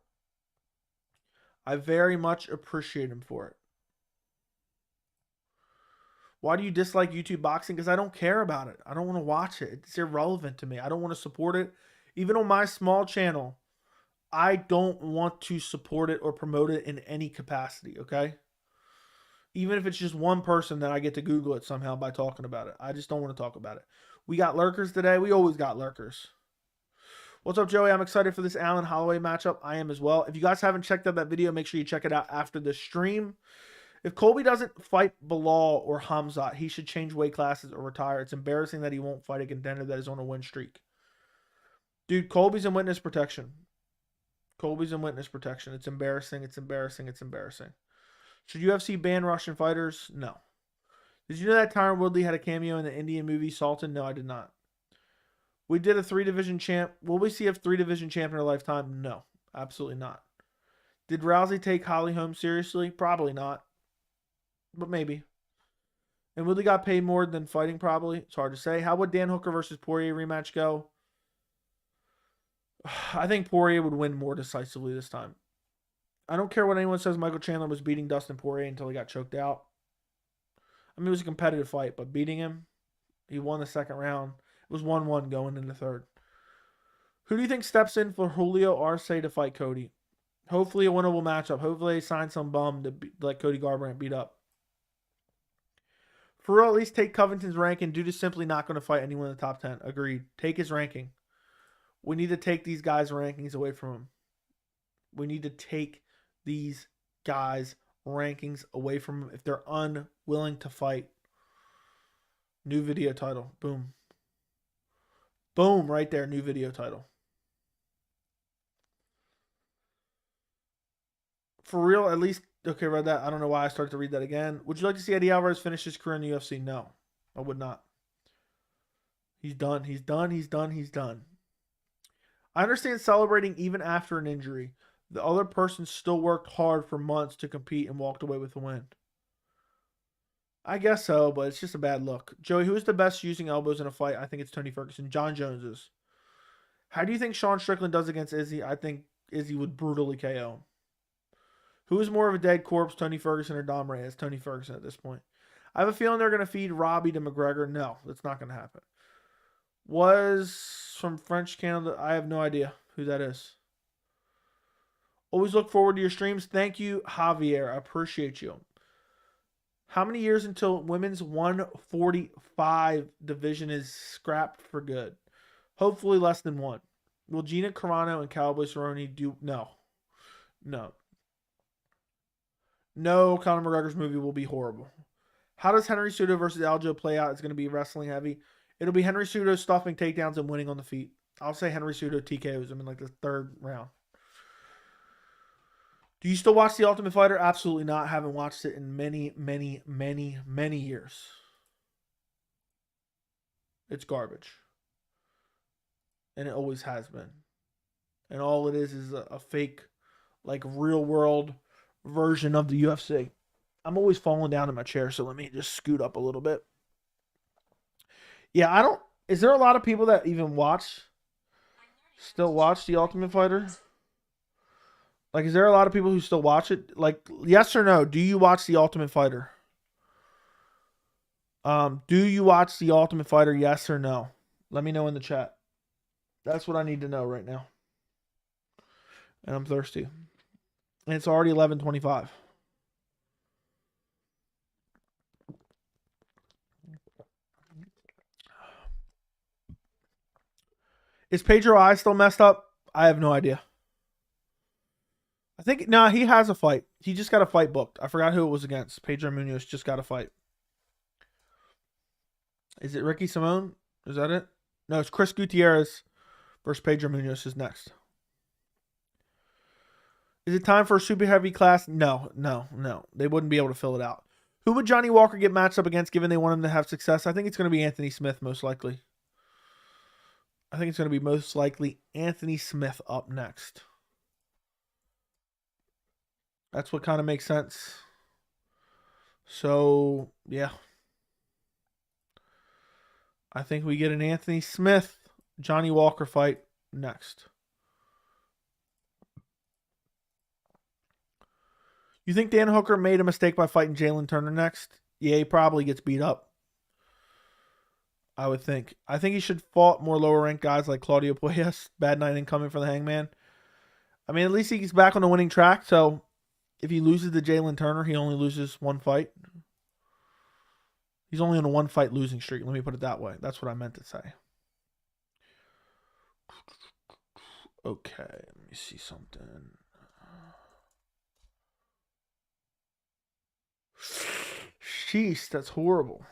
I very much appreciate him for it. Why do you dislike YouTube boxing? Because I don't care about it. I don't want to watch it. It's irrelevant to me. I don't want to support it. Even on my small channel, I don't want to support it or promote it in any capacity, okay? Even if it's just one person that I get to Google it somehow by talking about it. I just don't want to talk about it. We got lurkers today. We always got lurkers. What's up, Joey? I'm excited for this Allen Holloway matchup. I am as well. If you guys haven't checked out that video, make sure you check it out after the stream. If Colby doesn't fight Bilal or Hamzat, he should change weight classes or retire. It's embarrassing that he won't fight a contender that is on a win streak. Dude, Colby's in witness protection. It's embarrassing. Should UFC ban Russian fighters? No. Did you know that Tyron Woodley had a cameo in the Indian movie Sultan? No, I did not. We did a 3-division champ. Will we see a 3-division champ in our lifetime? No, absolutely not. Did Rousey take Holly Holm seriously? Probably not. But maybe. And Woodley got paid more than fighting, probably. It's hard to say. How would Dan Hooker versus Poirier rematch go? I think Poirier would win more decisively this time. I don't care what anyone says. Michael Chandler was beating Dustin Poirier until he got choked out. I mean, it was a competitive fight, but beating him, he won the second round. It was 1-1 going in the third. Who do you think steps in for Julio Arce to fight Cody? Hopefully a winnable matchup. Hopefully they sign some bum to let Cody Garbrandt beat up. For real, at least take Covington's ranking. Dude is simply not going to fight anyone in the top 10. Agreed. Take his ranking. We need to take these guys' rankings away from him. We need to take these guys' rankings away from him if they're unwilling to fight. New video title. Boom. Boom, right there. New video title. For real, at least... Okay, read that. I don't know why I started to read that again. Would you like to see Eddie Alvarez finish his career in the UFC? No, I would not. He's done. I understand celebrating even after an injury. The other person still worked hard for months to compete and walked away with a win. I guess so, but it's just a bad look. Joey, who is the best using elbows in a fight? I think it's Tony Ferguson. John Jones is. How do you think Sean Strickland does against Izzy? I think Izzy would brutally KO him. Who is more of a dead corpse, Tony Ferguson or Dom Reyes? Tony Ferguson at this point. I have a feeling they're going to feed Robbie to McGregor. No, that's not going to happen. Was from French Canada. I have no idea who that is. Always look forward to your streams. Thank you, Javier. I appreciate you. How many years until women's 145 division is scrapped for good? Hopefully less than one. Will Gina Carano and Cowboy Cerrone do? No. No. No, Conor McGregor's movie will be horrible. How does Henry Cejudo versus Aljo play out? It's going to be wrestling heavy. It'll be Henry Cejudo stuffing takedowns and winning on the feet. I'll say Henry Cejudo TKOs him in like the third round. Do you still watch The Ultimate Fighter? Absolutely not. Haven't watched it in many, many, many, many years. It's garbage. And it always has been. And all it is a fake, like real world version of the UFC. I'm always falling down in my chair, so let me just scoot up a little bit. Yeah, I don't... Is there a lot of people that even still watch The Ultimate Fighter? Like, is there a lot of people who still watch it? Like, yes or no? Do you watch The Ultimate Fighter? Do you watch The Ultimate Fighter, yes or no? Let me know in the chat. That's what I need to know right now. And I'm thirsty. And it's already 11:25. Is Pedro I still messed up? I have no idea. I think, no, he has a fight. He just got a fight booked. I forgot who it was against. Pedro Munoz just got a fight. Is it Ricky Simone? Is that it? No, it's Chris Gutierrez versus Pedro Munoz is next. Is it time for a super heavy class? No. They wouldn't be able to fill it out. Who would Johnny Walker get matched up against given they want him to have success? I think it's going to be Anthony Smith most likely. I think it's going to be most likely Anthony Smith up next. That's what kind of makes sense. So, yeah. I think we get an Anthony Smith, Johnny Walker fight next. You think Dan Hooker made a mistake by fighting Jalen Turner next? Yeah, he probably gets beat up. I would think. I think he should fought more lower ranked guys like Claudio Puelles. Bad night incoming for the Hangman. I mean, at least he's back on the winning track. So if he loses to Jalen Turner, he only loses one fight. He's only on a one fight losing streak. Let me put it that way. That's what I meant to say. Okay, let me see something. Sheesh, that's horrible.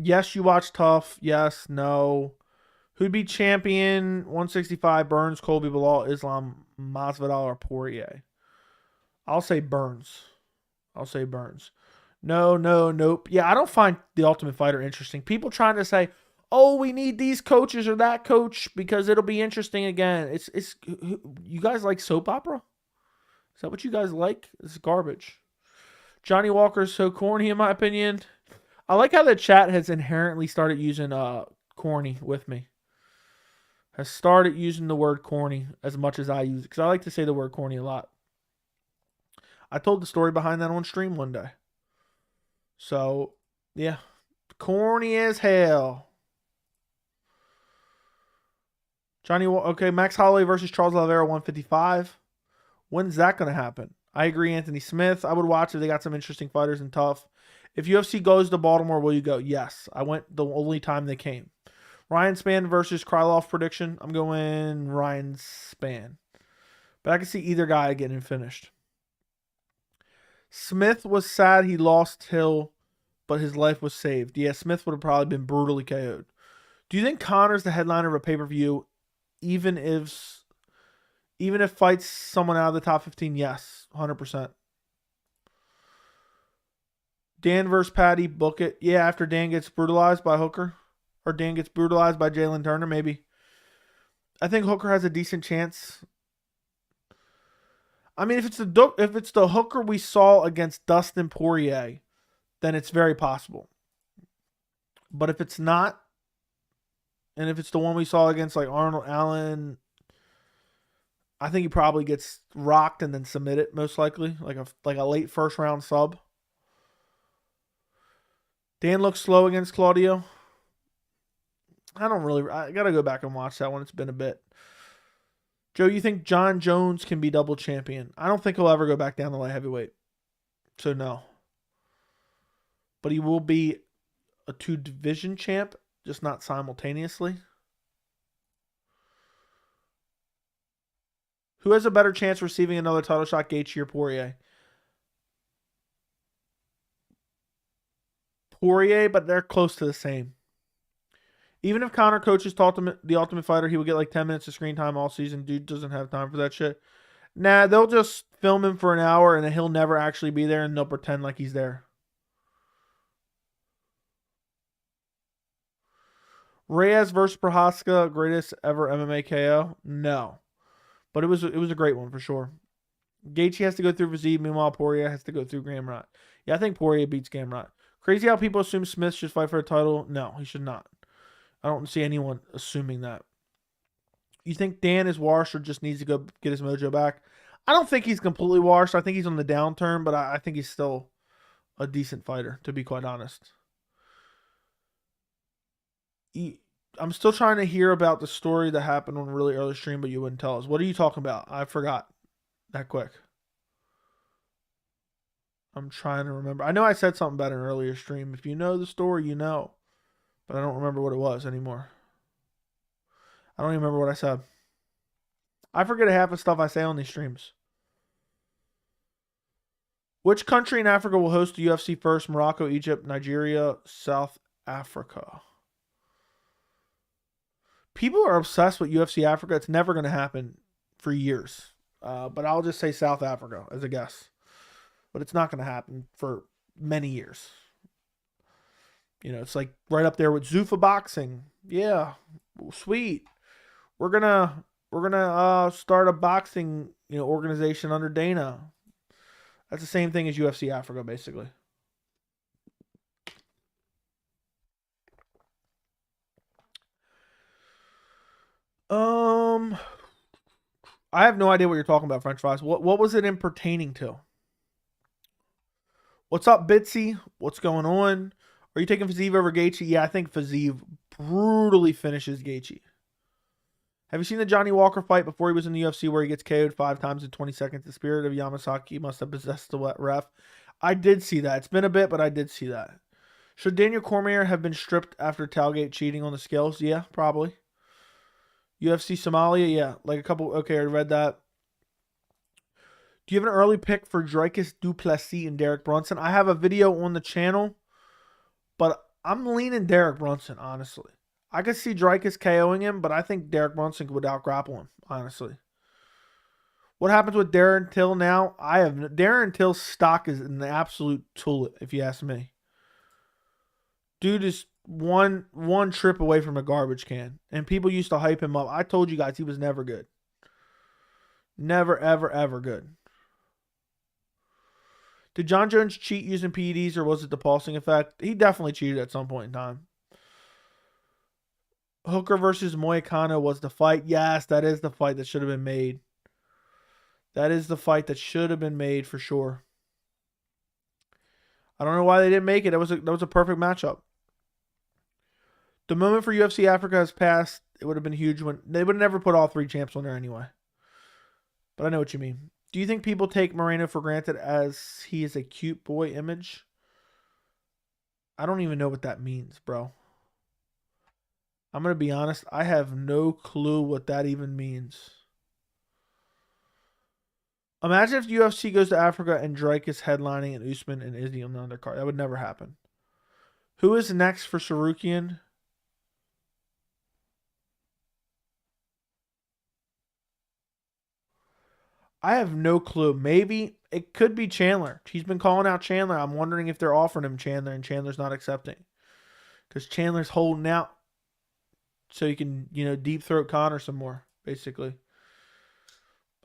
Yes, you watch Tough. Yes, no. Who'd be champion? 165, Burns, Colby, Bilal, Islam, Masvidal, or Poirier? I'll say Burns. No, nope. Yeah, I don't find The Ultimate Fighter interesting. People trying to say, oh, we need these coaches or that coach because it'll be interesting again. It's you guys like soap opera? Is that what you guys like? It's garbage. Johnny Walker is so corny in my opinion. I like how the chat has inherently started using corny with me. Has started using the word corny as much as I use it. Because I like to say the word corny a lot. I told the story behind that on stream one day. So, yeah. Corny as hell. Okay, Max Holloway versus Charles Oliveira, 155. When's that going to happen? I agree, Anthony Smith. I would watch if they got some interesting fighters and tough. If UFC goes to Baltimore, will you go? Yes. I went the only time they came. Ryan Spann versus Krylov prediction. I'm going Ryan Spann. But I can see either guy getting finished. Smith was sad he lost Hill, but his life was saved. Yeah, Smith would have probably been brutally KO'd. Do you think Connor's the headliner of a pay-per-view, even if fights someone out of the top 15? Yes, 100%. Dan versus Patty, book it. Yeah, after Dan gets brutalized by Hooker. Or Dan gets brutalized by Jalen Turner, maybe. I think Hooker has a decent chance. I mean, if it's the Hooker we saw against Dustin Poirier, then it's very possible. But if it's not, and if it's the one we saw against like Arnold Allen, I think he probably gets rocked and then submitted, most likely, like a late first round sub. Dan looks slow against Claudio. I gotta go back and watch that one. It's been a bit. Joe, you think John Jones can be double champion? I don't think he'll ever go back down to light heavyweight. So no. But he will be a 2-division champ, just not simultaneously. Who has a better chance receiving another title shot, Gaethje or Poirier? Poirier, but they're close to the same. Even if Conor coaches the Ultimate Fighter, he will get like 10 minutes of screen time all season. Dude doesn't have time for that shit. Nah, they'll just film him for an hour and then he'll never actually be there and they'll pretend like he's there. Reyes versus Prohaska, greatest ever MMA KO? No. But it was a great one for sure. Gaethje has to go through Viziev, meanwhile Poirier has to go through Gamrot. Yeah, I think Poirier beats Gamrot. Crazy how people assume Smith should fight for a title. No, he should not. I don't see anyone assuming that. You think Dan is washed or just needs to go get his mojo back? I don't think he's completely washed. I think he's on the downturn, but I think he's still a decent fighter, to be quite honest. I'm still trying to hear about the story that happened on a really early stream, but you wouldn't tell us. What are you talking about? I forgot that quick. I'm trying to remember. I know I said something about an earlier stream. If you know the story, you know. But I don't remember what it was anymore. I don't even remember what I said. I forget half the stuff I say on these streams. Which country in Africa will host the UFC first? Morocco, Egypt, Nigeria, South Africa. People are obsessed with UFC Africa. It's never going to happen for years. But I'll just say South Africa as a guess. But it's not going to happen for many years. You know, it's like right up there with Zuffa boxing. Yeah, sweet. We're gonna start a boxing organization under Dana. That's the same thing as UFC Africa, basically. I have no idea what you're talking about, French fries. What was it in pertaining to? What's up, Bitsy? What's going on? Are you taking Viziev over Gaethje? Yeah, I think Viziev brutally finishes Gaethje. Have you seen the Johnny Walker fight before he was in the UFC where he gets KO'd 5 times in 20 seconds? The spirit of Yamasaki must have possessed the wet ref. I did see that. It's been a bit, but I did see that. Should Daniel Cormier have been stripped after Talgate cheating on the scales? Yeah, probably. UFC Somalia? Yeah, like a couple. Okay, I read that. Do you have an early pick for Dricus du Plessis and Derek Brunson? I have a video on the channel, but I'm leaning Derek Brunson, honestly. I could see Dricus KOing him, but I think Derek Brunson would out-grapple him, honestly. What happens with Darren Till now? Darren Till's stock is an absolute tulip, if you ask me. Dude is one trip away from a garbage can, and people used to hype him up. I told you guys he was never good. Never, ever, ever good. Did John Jones cheat using PEDs, or was it the pulsing effect? He definitely cheated at some point in time. Hooker versus Moicano was the fight. Yes, that is the fight that should have been made. That is the fight that should have been made for sure. I don't know why they didn't make it. That was a perfect matchup. The moment for UFC Africa has passed. It would have been huge when they would have never put all 3 champs on there anyway. But I know what you mean. Do you think people take Moreno for granted as he is a cute boy image? I don't even know what that means, bro. I'm going to be honest. I have no clue what that even means. Imagine if UFC goes to Africa and Drake is headlining and Usman and Izzy on the undercard. That would never happen. Who is next for Sarukian? I have no clue. Maybe it could be Chandler. He's been calling out Chandler. I'm wondering if they're offering him Chandler and Chandler's not accepting. Because Chandler's holding out so he can, deep throat Conor some more, basically.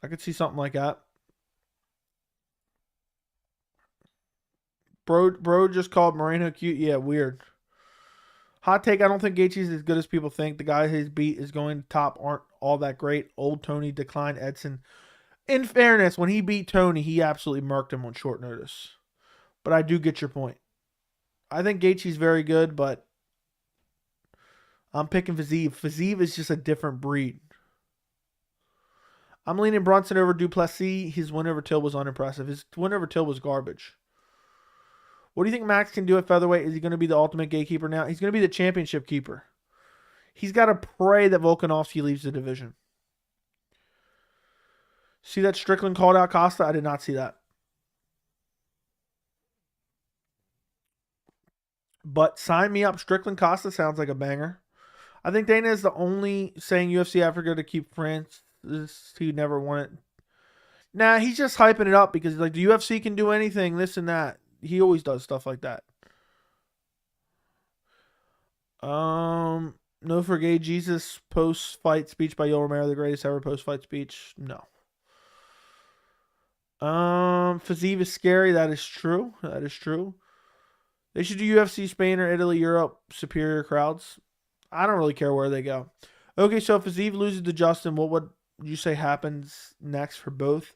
I could see something like that. Bro just called Moreno cute. Yeah, weird. Hot take, I don't think Gaethje's as good as people think. The guy he's beat is going to top aren't all that great. Old Tony declined Edson. In fairness, when he beat Tony, he absolutely murked him on short notice. But I do get your point. I think Gaethje's very good, but I'm picking Fiziev. Fiziev is just a different breed. I'm leaning Brunson over Duplessis. His win over Till was unimpressive. His win over Till was garbage. What do you think Max can do at featherweight? Is he going to be the ultimate gatekeeper now? He's going to be the championship keeper. He's got to pray that Volkanovski leaves the division. See that Strickland called out Costa? I did not see that. But sign me up. Strickland Costa sounds like a banger. I think Dana is the only saying UFC Africa to keep France. He never won it. Nah, he's just hyping it up because like the UFC can do anything, this and that. He always does stuff like that. No for Gay Jesus post-fight speech by Yoel Romero, the greatest ever post-fight speech. No. Fiziev is scary. That is true. That is true. They should do UFC Spain or Italy, Europe, superior crowds. I don't really care where they go. Okay, so if Fiziev loses to Justin, what would you say happens next for both?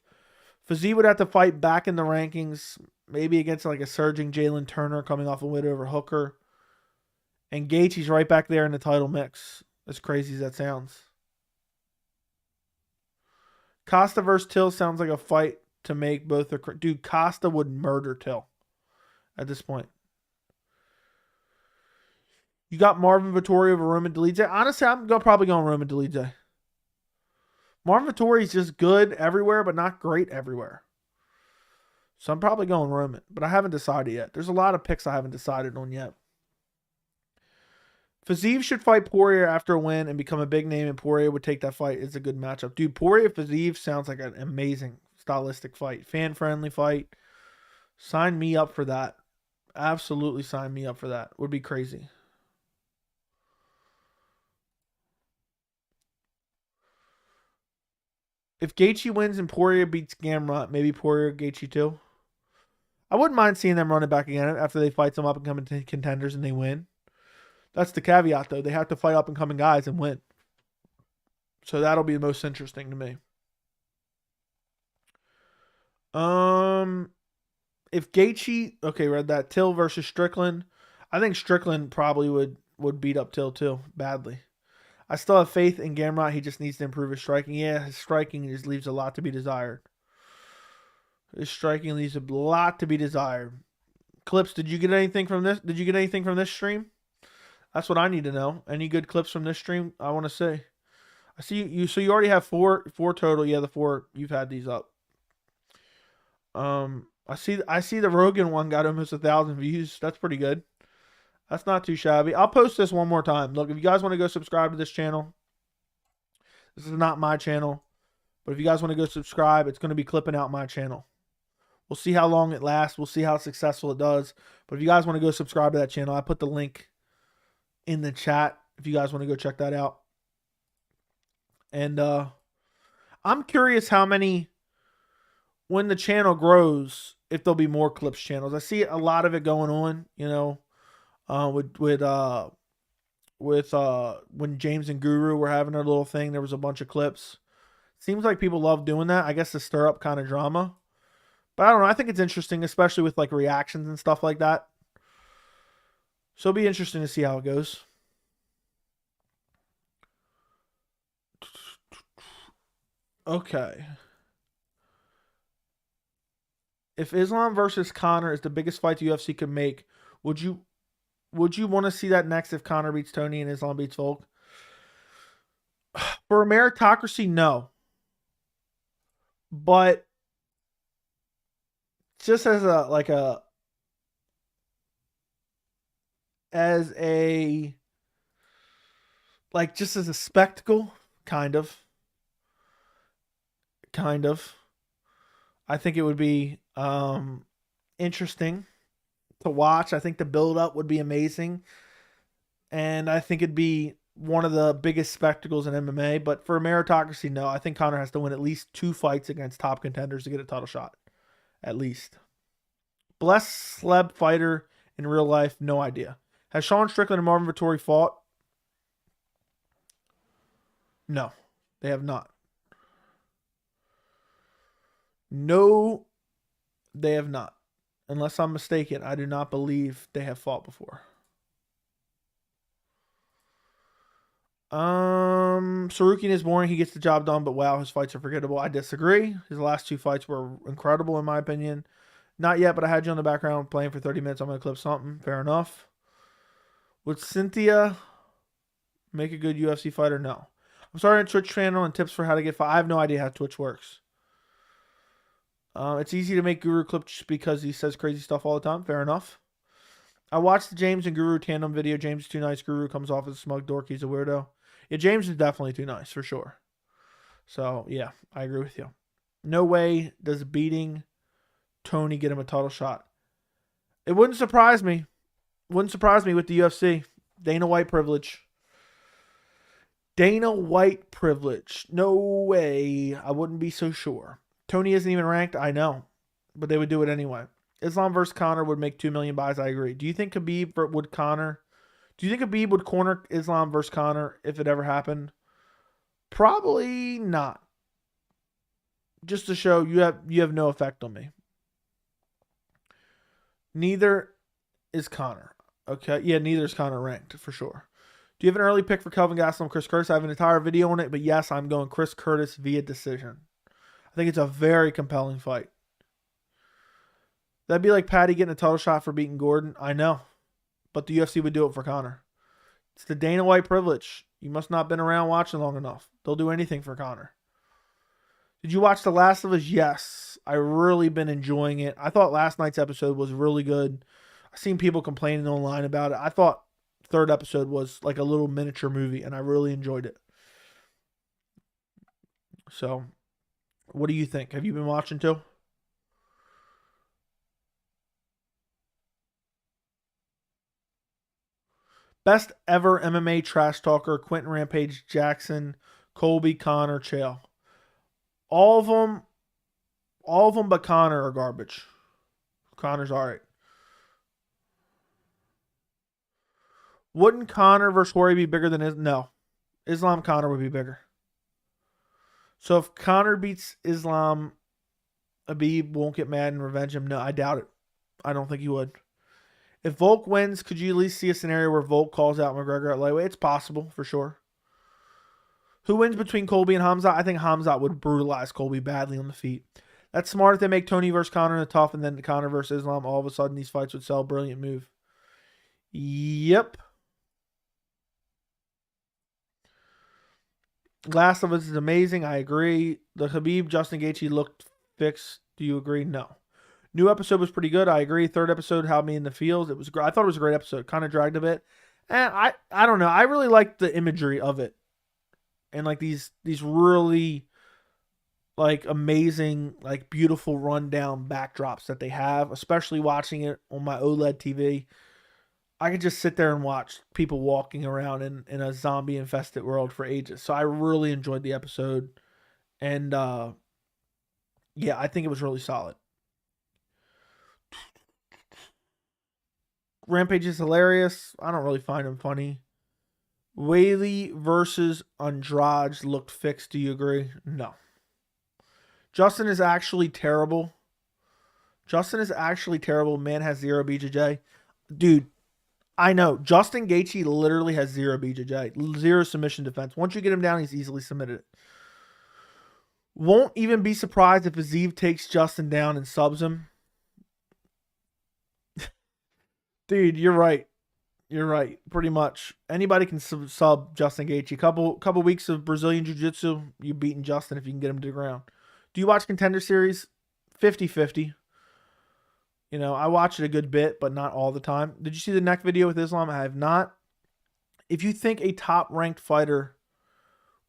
Fiziev would have to fight back in the rankings, maybe against like a surging Jalen Turner coming off a win over Hooker. And Gaethje's right back there in the title mix. As crazy as that sounds. Costa versus Till sounds like a fight to make both. Dude, Costa would murder Till at this point. You got Marvin Vettori over Roman Dolidze. Honestly, I'm probably going Roman Dolidze. Marvin Vettori is just good everywhere, but not great everywhere. So I'm probably going Roman, but I haven't decided yet. There's a lot of picks I haven't decided on yet. Fiziev should fight Poirier after a win and become a big name, and Poirier would take that fight. It's a good matchup. Dude, Poirier-Fiziev sounds like an amazing stylistic fight. Fan-friendly fight. Sign me up for that. Absolutely sign me up for that. Would be crazy. If Gaethje wins and Poirier beats Gamrot, maybe Poirier Gaethje too. I wouldn't mind seeing them run it back again after they fight some up and coming contenders and they win. That's the caveat, though. They have to fight up and coming guys and win. So that'll be the most interesting to me. If Gaethje, okay, read that. Till versus Strickland. I think Strickland probably would beat up Till too badly. I still have faith in Gamrot. He just needs to improve his striking. Yeah, his striking just leaves a lot to be desired. His striking leaves a lot to be desired. Clips, did you get anything from this? Did you get anything from this stream? That's what I need to know. Any good clips from this stream? I want to see. I see you. So you already have four total. Yeah, the 4 you've had these up. I see the Rogan one got almost 1,000 views. That's pretty good. That's not too shabby. I'll post this one more time. Look, if you guys want to go subscribe to this channel, this is not my channel, but if you guys want to go subscribe, it's going to be clipping out my channel. We'll see how long it lasts. We'll see how successful it does. But if you guys want to go subscribe to that channel, I put the link in the chat if you guys want to go check that out. And I'm curious how many, when the channel grows, if there'll be more clips channels. I see a lot of it going on, you know, when James and Guru were having their little thing, there was a bunch of clips. Seems like people love doing that. I guess to stir up kind of drama. But I don't know. I think it's interesting, especially with like reactions and stuff like that. So it'll be interesting to see how it goes. Okay. If Islam versus Conor is the biggest fight the UFC could make, would you want to see that next if Conor beats Tony and Islam beats Volk? For a meritocracy, no. But just as just as a spectacle, kind of. I think it would be interesting to watch. I think the build-up would be amazing. And I think it'd be one of the biggest spectacles in MMA. But for meritocracy, no. I think Conor has to win at least 2 fights against top contenders to get a title shot. At least. Blessed celeb fighter in real life, no idea. Has Sean Strickland and Marvin Vettori fought? No, they have not. No, they have not. Unless I'm mistaken, I do not believe they have fought before. Sarukian is boring. He gets the job done, but wow, his fights are forgettable. I disagree. His last 2 fights were incredible, in my opinion. Not yet, but I had you on the background playing for 30 minutes. I'm going to clip something. Fair enough. Would Cynthia make a good UFC fighter? No. I'm starting a Twitch channel and tips for how to get fight. I have no idea how Twitch works. It's easy to make Guru clips because he says crazy stuff all the time. Fair enough. I watched the James and Guru tandem video. James is too nice. Guru comes off as a smug dork. He's a weirdo. Yeah, James is definitely too nice, for sure. So, yeah, I agree with you. No way does beating Tony get him a title shot. It wouldn't surprise me. Wouldn't surprise me with the UFC. Dana White privilege. Dana White privilege. No way. I wouldn't be so sure. Tony isn't even ranked. I know. But they would do it anyway. Islam versus Conor would make 2 million buys. I agree. Do you think Khabib would Conor? Do you think Khabib would corner Islam versus Conor if it ever happened? Probably not. Just to show you have no effect on me. Neither is Conor. Okay? Yeah, neither is Conor ranked, for sure. Do you have an early pick for Kelvin Gastelum, Chris Curtis? I have an entire video on it, but yes, I'm going Chris Curtis via decision. I think it's a very compelling fight. That'd be like Patty getting a title shot for beating Gordon. I know. But the UFC would do it for Conor. It's the Dana White privilege. You must not have been around watching long enough. They'll do anything for Conor. Did you watch The Last of Us? Yes. I've really been enjoying it. I thought last night's episode was really good. I've seen people complaining online about it. I thought third episode was like a little miniature movie, and I really enjoyed it. So, what do you think? Have you been watching too? Best ever MMA trash talker: Quentin Rampage Jackson, Colby, Conor, Chael. All of them but Conor are garbage. Conor's alright. Wouldn't Conor versus Jorge be bigger than Islam? No. Islam Conor would be bigger. So if Conor beats Islam, Khabib won't get mad and revenge him? No, I doubt it. I don't think he would. If Volk wins, could you at least see a scenario where Volk calls out McGregor at lightweight? It's possible, for sure. Who wins between Colby and Hamzat? I think Hamzat would brutalize Colby badly on the feet. That's smart if they make Tony versus Conor in the tough and then Conor versus Islam. All of a sudden, these fights would sell. Brilliant move. Yep. Last of Us is amazing. I agree. The Khabib Justin Gaethje looked fixed. Do you agree? No. New episode was pretty good. I agree. Third episode had me in the feels. It was. I thought it was a great episode. Kind of dragged a bit. And I don't know. I really liked the imagery of it. And like these really like amazing, like beautiful rundown backdrops that they have, especially watching it on my OLED TV. I could just sit there and watch people walking around in a zombie infested world for ages. So I really enjoyed the episode. And yeah, I think it was really solid. Rampage is hilarious. I don't really find him funny. Whaley versus Andrade looked fixed. Do you agree? No. Justin is actually terrible. Man has 0 BJJ. Dude, I know. Justin Gaethje literally has 0 BJJ. 0 submission defense. Once you get him down, he's easily submitted. Won't even be surprised if Azeev takes Justin down and subs him. Dude, you're right. You're right. Pretty much. Anybody can sub Justin Gaethje. Couple weeks of Brazilian Jiu-Jitsu, you're beating Justin if you can get him to the ground. Do you watch Contender Series? 50-50. You know, I watch it a good bit, but not all the time. Did you see the neck video with Islam? I have not. If you think a top-ranked fighter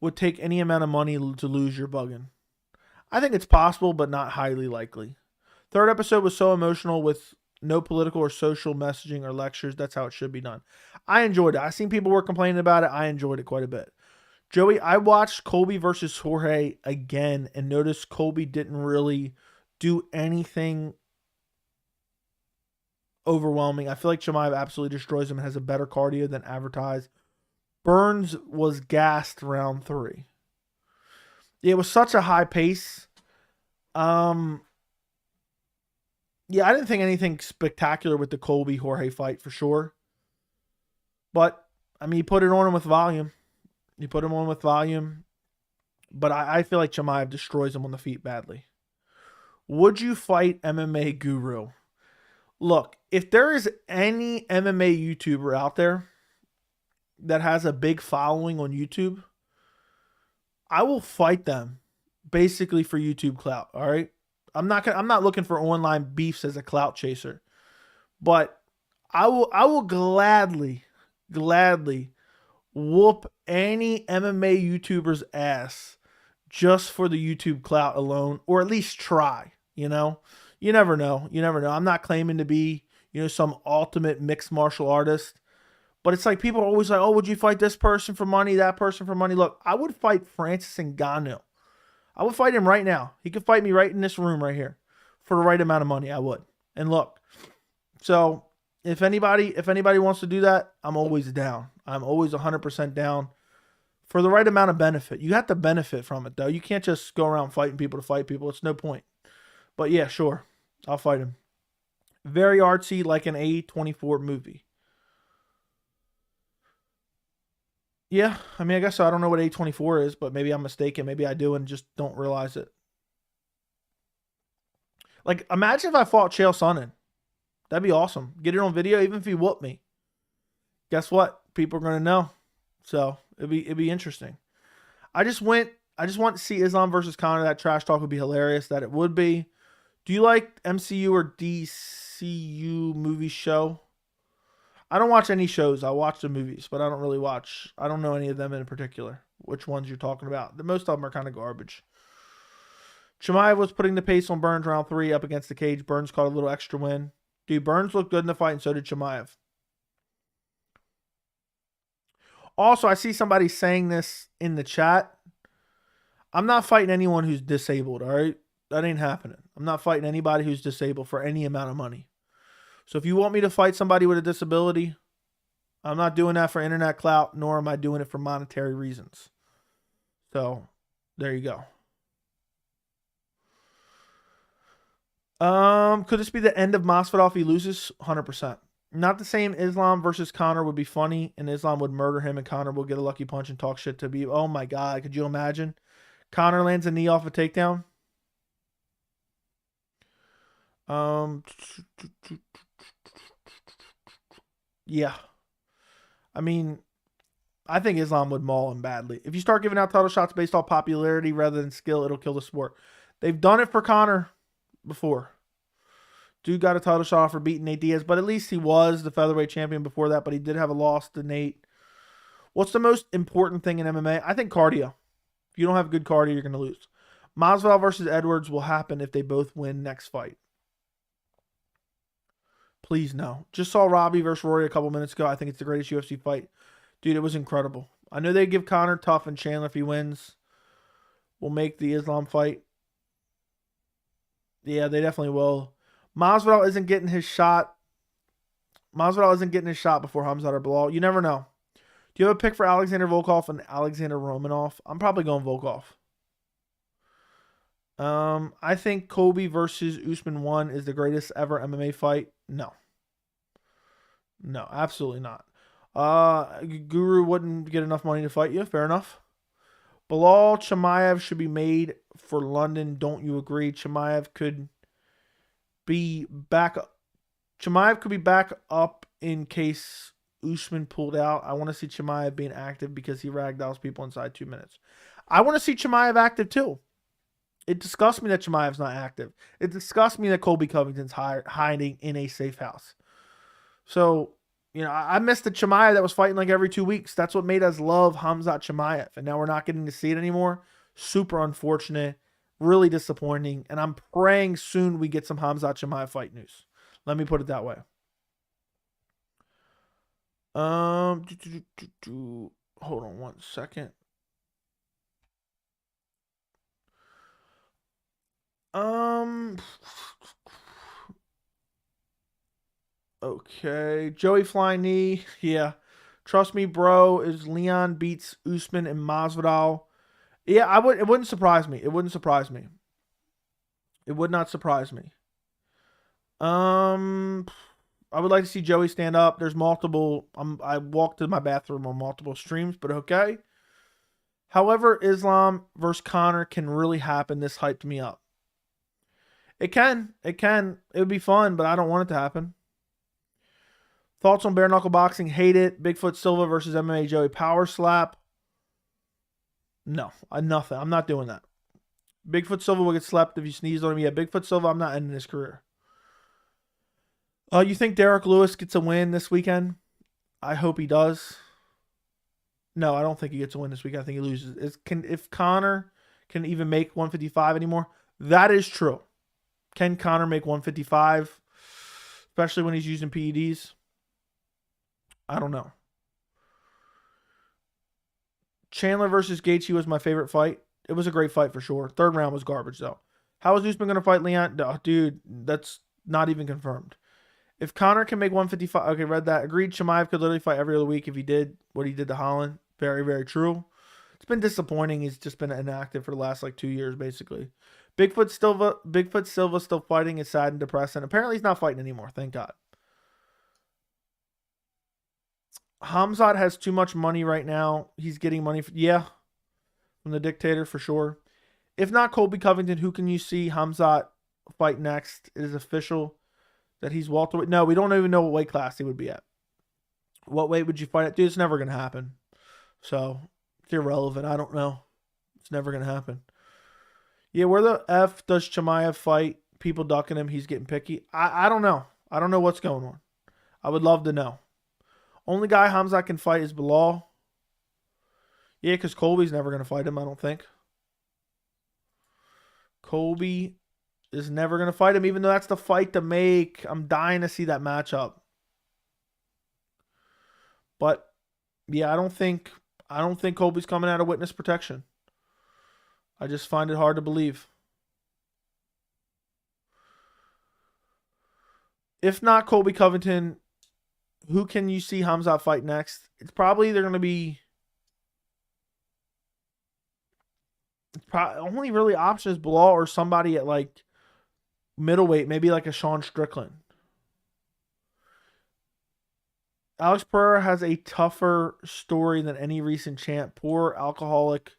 would take any amount of money to lose, you're bugging. I think it's possible, but not highly likely. Third episode was so emotional with no political or social messaging or lectures. That's how it should be done. I enjoyed it. I seen people were complaining about it. I enjoyed it quite a bit. Joey, I watched Colby versus Jorge again and noticed Colby didn't really do anything overwhelming. I feel like Chimaev absolutely destroys him and has a better cardio than advertised. Burns was gassed round 3. It was such a high pace. Um, yeah, I didn't think anything spectacular with the Colby Jorge fight for sure. But I mean, you put it on him with volume. You put him on with volume. But I feel like Chimaev destroys him on the feet badly. Would you fight MMA Guru? Look, if there is any MMA YouTuber out there that has a big following on YouTube, I will fight them basically for YouTube clout, all right? I'm not looking for online beefs as a clout chaser. But I will gladly whoop any MMA YouTuber's ass just for the YouTube clout alone, or at least try, you know? You never know. You never know. I'm not claiming to be, some ultimate mixed martial artist, but it's like people are always like, "Oh, would you fight this person for money, that person for money?" Look, I would fight Francis Ngannou. I would fight him right now. He could fight me right in this room right here for the right amount of money. I would. And look, so if anybody wants to do that, I'm always down. I'm always 100% down for the right amount of benefit. You have to benefit from it though. You can't just go around fighting people to fight people. It's no point. But yeah, sure. I'll fight him. Very artsy, like an A24 movie. Yeah, I mean, I guess so. I don't know what A24 is, but maybe I'm mistaken. Maybe I do and just don't realize it. Like, imagine if I fought Chael Sonnen. That'd be awesome. Get it on video, even if he whooped me. Guess what? People are gonna know. So it'd be interesting. I just want to see Islam versus Conor. That trash talk would be hilarious. That it would be. Do you like MCU or DCU movie show? I don't watch any shows. I watch the movies, but I don't really watch. I don't know any of them in particular. Which ones you're talking about? Most of them are kind of garbage. Chimaev was putting the pace on Burns round 3 up against the cage. Burns caught a little extra win. Dude, Burns looked good in the fight, and so did Chimaev. Also, I see somebody saying this in the chat. I'm not fighting anyone who's disabled, all right? That ain't happening. I'm not fighting anybody who's disabled for any amount of money. So if you want me to fight somebody with a disability, I'm not doing that for internet clout, nor am I doing it for monetary reasons. So there you go. Could this be the end of Masvidal if he loses? 100%. Not the same. Islam versus Conor would be funny, and Islam would murder him, and Conor will get a lucky punch and talk shit to be. Oh my God, could you imagine? Conor lands a knee off a takedown. Yeah. I mean, I think Islam would maul him badly. If you start giving out title shots based off popularity rather than skill, it'll kill the sport. They've done it for Conor before. Dude got a title shot for beating Nate Diaz, but at least he was the featherweight champion before that, but he did have a loss to Nate. What's the most important thing in MMA? I think cardio. If you don't have good cardio, you're going to lose. Masvidal versus Edwards will happen if they both win next fight. Please no. Just saw Robbie versus Rory a couple minutes ago. I think it's the greatest UFC fight. Dude, it was incredible. I know they give Conor tough and Chandler if he wins will make the Islam fight. Yeah, they definitely will. Masvidal isn't getting his shot. Masvidal isn't getting his shot before Hamzat or Bilal. You never know. Do you have a pick for Alexander Volkov and Alexander Romanov? I'm probably going Volkov. I think Kobe versus Usman 1 is the greatest ever MMA fight. No. No, absolutely not. Guru wouldn't get enough money to fight you. Fair enough. Bilal Chimaev should be made for London. Don't you agree? Chimaev could be back. Chimaev could be back up in case Usman pulled out. I want to see Chimaev being active because he ragdolls people inside 2 minutes. I want to see Chimaev active too. It disgusts me that Chimaev's not active. It disgusts me that Colby Covington's hiding in a safe house. So, I missed the Chimaev that was fighting like every 2 weeks. That's what made us love Hamzat Chimaev. And now we're not getting to see it anymore. Super unfortunate. Really disappointing. And I'm praying soon we get some Hamzat Chimaev fight news. Let me put it that way. Hold on one second. Okay. Joey flying knee. Yeah. Trust me, bro. Is Leon beats Usman and Masvidal. Yeah, it wouldn't surprise me. It wouldn't surprise me. It would not surprise me. Um, I would like to see Joey stand up. There's multiple. I walked to my bathroom on multiple streams, but okay. However, Islam versus Conor can really happen. This hyped me up. It can. It can. It would be fun, but I don't want it to happen. Thoughts on bare knuckle boxing? Hate it. Bigfoot Silva versus MMA Joey power slap. No, nothing. I'm not doing that. Bigfoot Silva will get slapped if you sneeze on him. Yeah, Bigfoot Silva, I'm not ending his career. You think Derek Lewis gets a win this weekend? I hope he does. No, I don't think he gets a win this weekend. I think he loses. If Conor can even make 155 anymore, that is true. Can Conor make 155, especially when he's using PEDs? I don't know. Chandler versus Gaethje was my favorite fight. It was a great fight for sure. Third round was garbage though. How is Usman going to fight Leon? No, dude, that's not even confirmed. If Conor can make 155, okay, read that. Agreed. Chimaev could literally fight every other week if he did what he did to Holland. Very, very true. It's been disappointing. He's just been inactive for the last 2 years, basically. Bigfoot Silva still fighting is sad and depressing. Apparently, he's not fighting anymore. Thank God. Hamzat has too much money right now. He's getting money from the dictator for sure. If not Colby Covington, who can you see Hamzat fight next? It is official that he's welterweight. No, we don't even know what weight class he would be at. What weight would you fight at? Dude, it's never going to happen. So, it's irrelevant. I don't know. It's never going to happen. Yeah, where the F does Chimaev fight? People ducking him. He's getting picky. I don't know. I don't know what's going on. I would love to know. Only guy Hamzat can fight is Bilal. Yeah, because Colby's never going to fight him, I don't think. Colby is never going to fight him, even though that's the fight to make. I'm dying to see that matchup. But, yeah, I don't think Colby's coming out of witness protection. I just find it hard to believe. If not Colby Covington, who can you see Hamzat fight next? It's probably either going to be... only really option is Bilal or somebody at middleweight, maybe a Sean Strickland. Alex Pereira has a tougher story than any recent champ. Poor alcoholic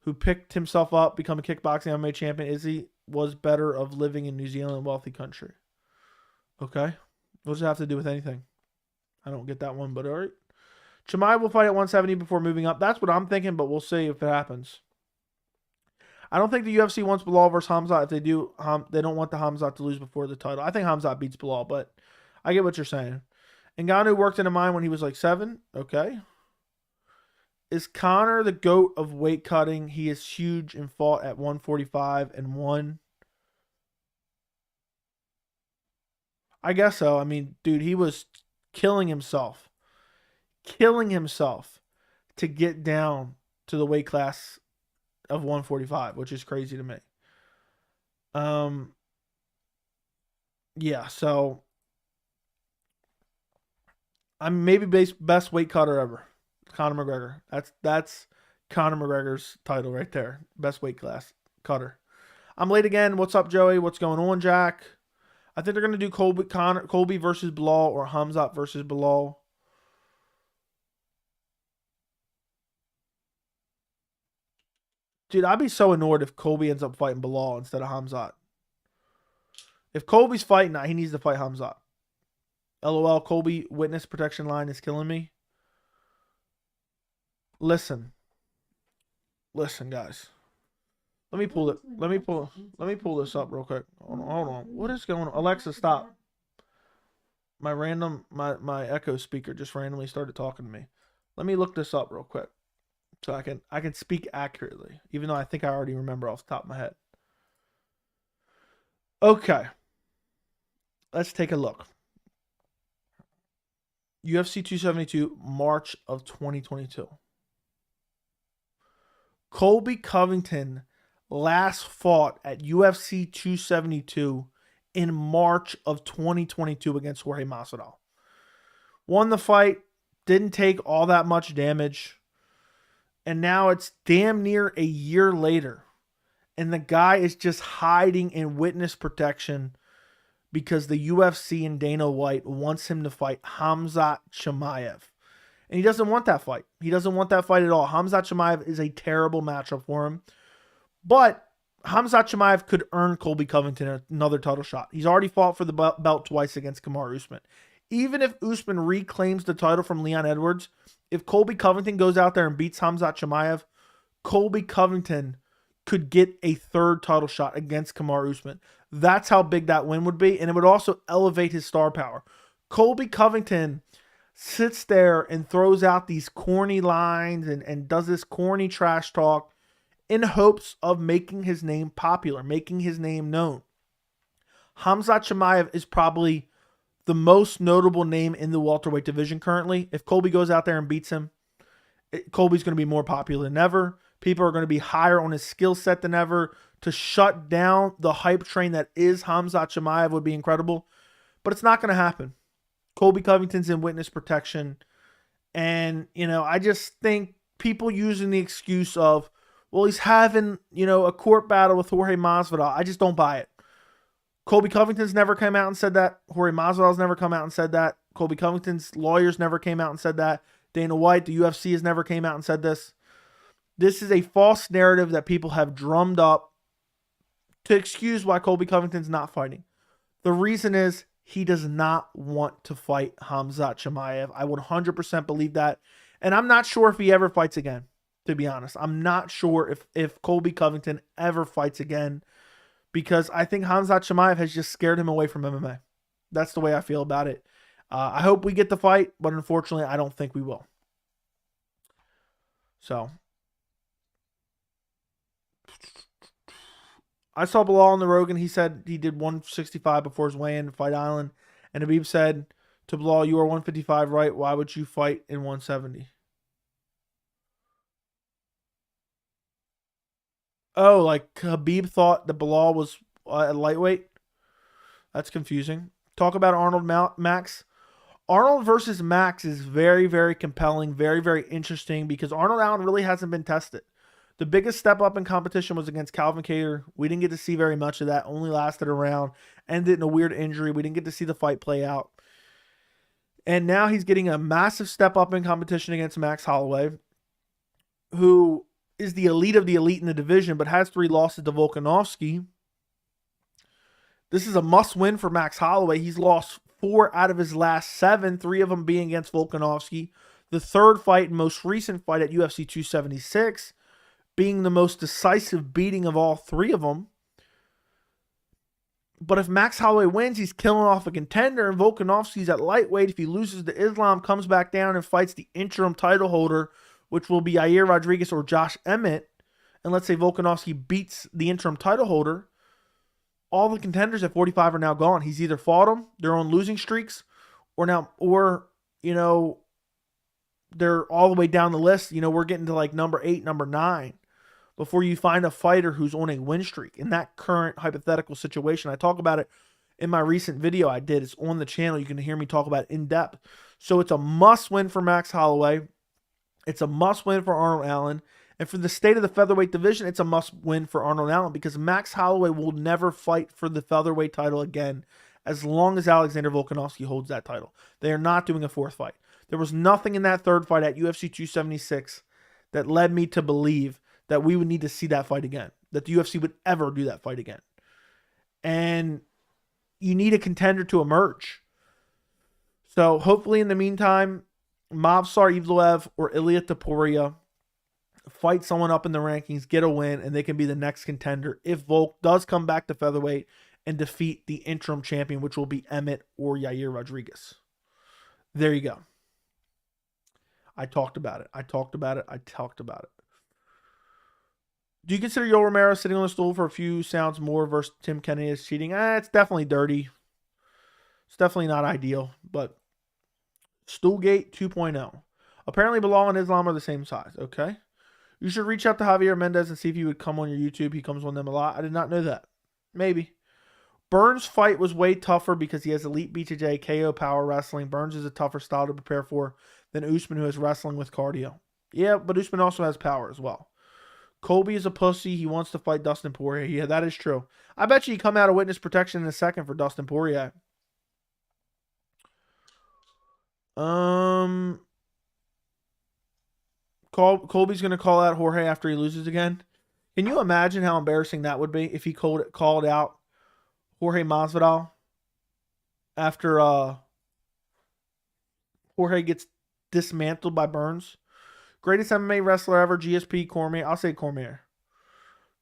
who picked himself up, become a kickboxing MMA champion. Izzy was better of living in New Zealand, wealthy country. Okay. What does it have to do with anything? I don't get that one, but all right. Chimaev will fight at 170 before moving up. That's what I'm thinking, but we'll see if it happens. I don't think the UFC wants Bilal versus Hamzat. If they do, they don't want the Hamzat to lose before the title. I think Hamzat beats Bilal, but I get what you're saying. Ngannou worked in a mine when he was 7. Okay. Is Conor the GOAT of weight cutting? He is huge and fought at 145 and won. I guess so. I mean, dude, he was killing himself to get down to the weight class of 145, which is crazy to me. Yeah, so I'm maybe best weight cutter ever. Conor McGregor. That's Conor McGregor's title right there. Best weight class cutter. I'm late again. What's up, Joey? What's going on, Jack? I think they're going to do Colby versus Bilal or Hamzat versus Bilal. Dude, I'd be so annoyed if Colby ends up fighting Bilal instead of Hamzat. If Colby's fighting, he needs to fight Hamzat. LOL, Colby witness protection line is killing me. Listen, guys. Let me pull this up real quick. Hold on. What is going on? Alexa, stop. My Echo speaker just randomly started talking to me. Let me look this up real quick so I can speak accurately, even though I think I already remember off the top of my head. Okay. Let's take a look. UFC 272, March of 2022. Colby Covington last fought at UFC 272 in March of 2022 against Jorge Masvidal. Won the fight, didn't take all that much damage, and now it's damn near a year later, and the guy is just hiding in witness protection because the UFC and Dana White wants him to fight Khamzat Chimaev. And he doesn't want that fight. He doesn't want that fight at all. Khamzat Chimaev is a terrible matchup for him. But Khamzat Chimaev could earn Colby Covington another title shot. He's already fought for the belt twice against Kamaru Usman. Even if Usman reclaims the title from Leon Edwards, if Colby Covington goes out there and beats Khamzat Chimaev, Colby Covington could get a third title shot against Kamaru Usman. That's how big that win would be, and it would also elevate his star power. Colby Covington sits there and throws out these corny lines and does this corny trash talk in hopes of making his name popular, making his name known. Khamzat Chimaev is probably the most notable name in the welterweight division currently. If Colby goes out there and beats him, Colby's going to be more popular than ever. People are going to be higher on his skill set than ever. To shut down the hype train that is Khamzat Chimaev would be incredible. But it's not going to happen. Colby Covington's in witness protection. And, I just think people using the excuse of, well, he's having, a court battle with Jorge Masvidal. I just don't buy it. Colby Covington's never come out and said that. Jorge Masvidal's never come out and said that. Colby Covington's lawyers never came out and said that. Dana White, the UFC, has never came out and said this. This is a false narrative that people have drummed up to excuse why Colby Covington's not fighting. The reason is he does not want to fight Khamzat Chimaev. I would 100% believe that. And I'm not sure if he ever fights again, to be honest. I'm not sure if Colby Covington ever fights again, because I think Khamzat Chimaev has just scared him away from MMA. That's the way I feel about it. I hope we get the fight, but unfortunately, I don't think we will. So, I saw Bilal on the Rogan. He said he did 165 before his weigh-in to Fight Island. And Habib said to Bilal, you are 155, right? Why would you fight in 170? Oh, like Habib thought that Bilal was a lightweight? That's confusing. Talk about Arnold Max. Arnold versus Max is very, very compelling, very, very interesting, because Arnold Allen really hasn't been tested. The biggest step up in competition was against Calvin Kattar. We didn't get to see very much of that. Only lasted a round. Ended in a weird injury. We didn't get to see the fight play out. And now he's getting a massive step up in competition against Max Holloway, who is the elite of the elite in the division, but has 3 losses to Volkanovski. This is a must-win for Max Holloway. He's lost 4 out of his last 7, 3 of them being against Volkanovski. The third fight and most recent fight at UFC 276 being the most decisive beating of all 3 of them. But if Max Holloway wins, he's killing off a contender, and Volkanovski's at lightweight. If he loses to Islam, comes back down and fights the interim title holder, which will be Yair Rodriguez or Josh Emmett, and let's say Volkanovski beats the interim title holder, all the contenders at 45 are now gone. He's either fought them, they're on losing streaks, or they're all the way down the list. We're getting to like number 8, number 9. Before you find a fighter who's on a win streak. In that current hypothetical situation, I talk about it in my recent video I did. It's on the channel. You can hear me talk about it in depth. So it's a must-win for Max Holloway. It's a must-win for Arnold Allen. And for the state of the featherweight division, it's a must-win for Arnold Allen, because Max Holloway will never fight for the featherweight title again as long as Alexander Volkanovski holds that title. They are not doing a 4th fight. There was nothing in that 3rd fight at UFC 276 that led me to believe that we would need to see that fight again, that the UFC would ever do that fight again. And you need a contender to emerge. So hopefully in the meantime, Movsar Evloev or Ilia Topuria fight someone up in the rankings, get a win, and they can be the next contender if Volk does come back to featherweight and defeat the interim champion, which will be Emmett or Yair Rodriguez. There you go. I talked about it. Do you consider Yoel Romero sitting on the stool for a few sounds more versus Tim Kennedy as cheating? It's definitely dirty. It's definitely not ideal, but Stoolgate 2.0. Apparently Bilal and Islam are the same size. Okay. You should reach out to Javier Mendez and see if he would come on your YouTube. He comes on them a lot. I did not know that. Maybe. Burns' fight was way tougher because he has elite BJJ, KO power wrestling. Burns is a tougher style to prepare for than Usman, who is wrestling with cardio. Yeah, but Usman also has power as well. Colby is a pussy. He wants to fight Dustin Poirier. Yeah, that is true. I bet you he come out of witness protection in a second for Dustin Poirier. Colby's going to call out Jorge after he loses again. Can you imagine how embarrassing that would be if he called out Jorge Masvidal after Jorge gets dismantled by Burns? Greatest MMA wrestler ever, GSP, Cormier. I'll say Cormier.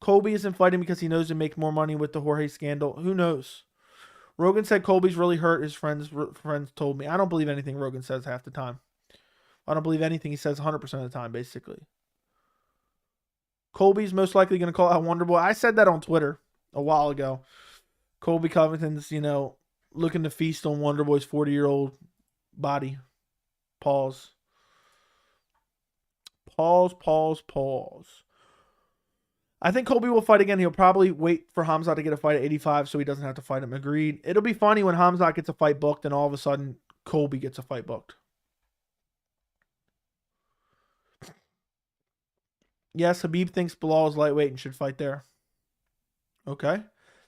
Colby isn't fighting because he knows to make more money with the Jorge scandal. Who knows? Rogan said Colby's really hurt. His friends told me. I don't believe anything Rogan says half the time. I don't believe anything he says 100% of the time, basically. Colby's most likely going to call out Wonderboy. I said that on Twitter a while ago. Colby Covington's, looking to feast on Wonderboy's 40-year-old body. Pause. I think Colby will fight again. He'll probably wait for Hamzat to get a fight at 85 so he doesn't have to fight him. Agreed. It'll be funny when Hamzat gets a fight booked and all of a sudden Colby gets a fight booked. Yes, Habib thinks Bilal is lightweight and should fight there. Okay.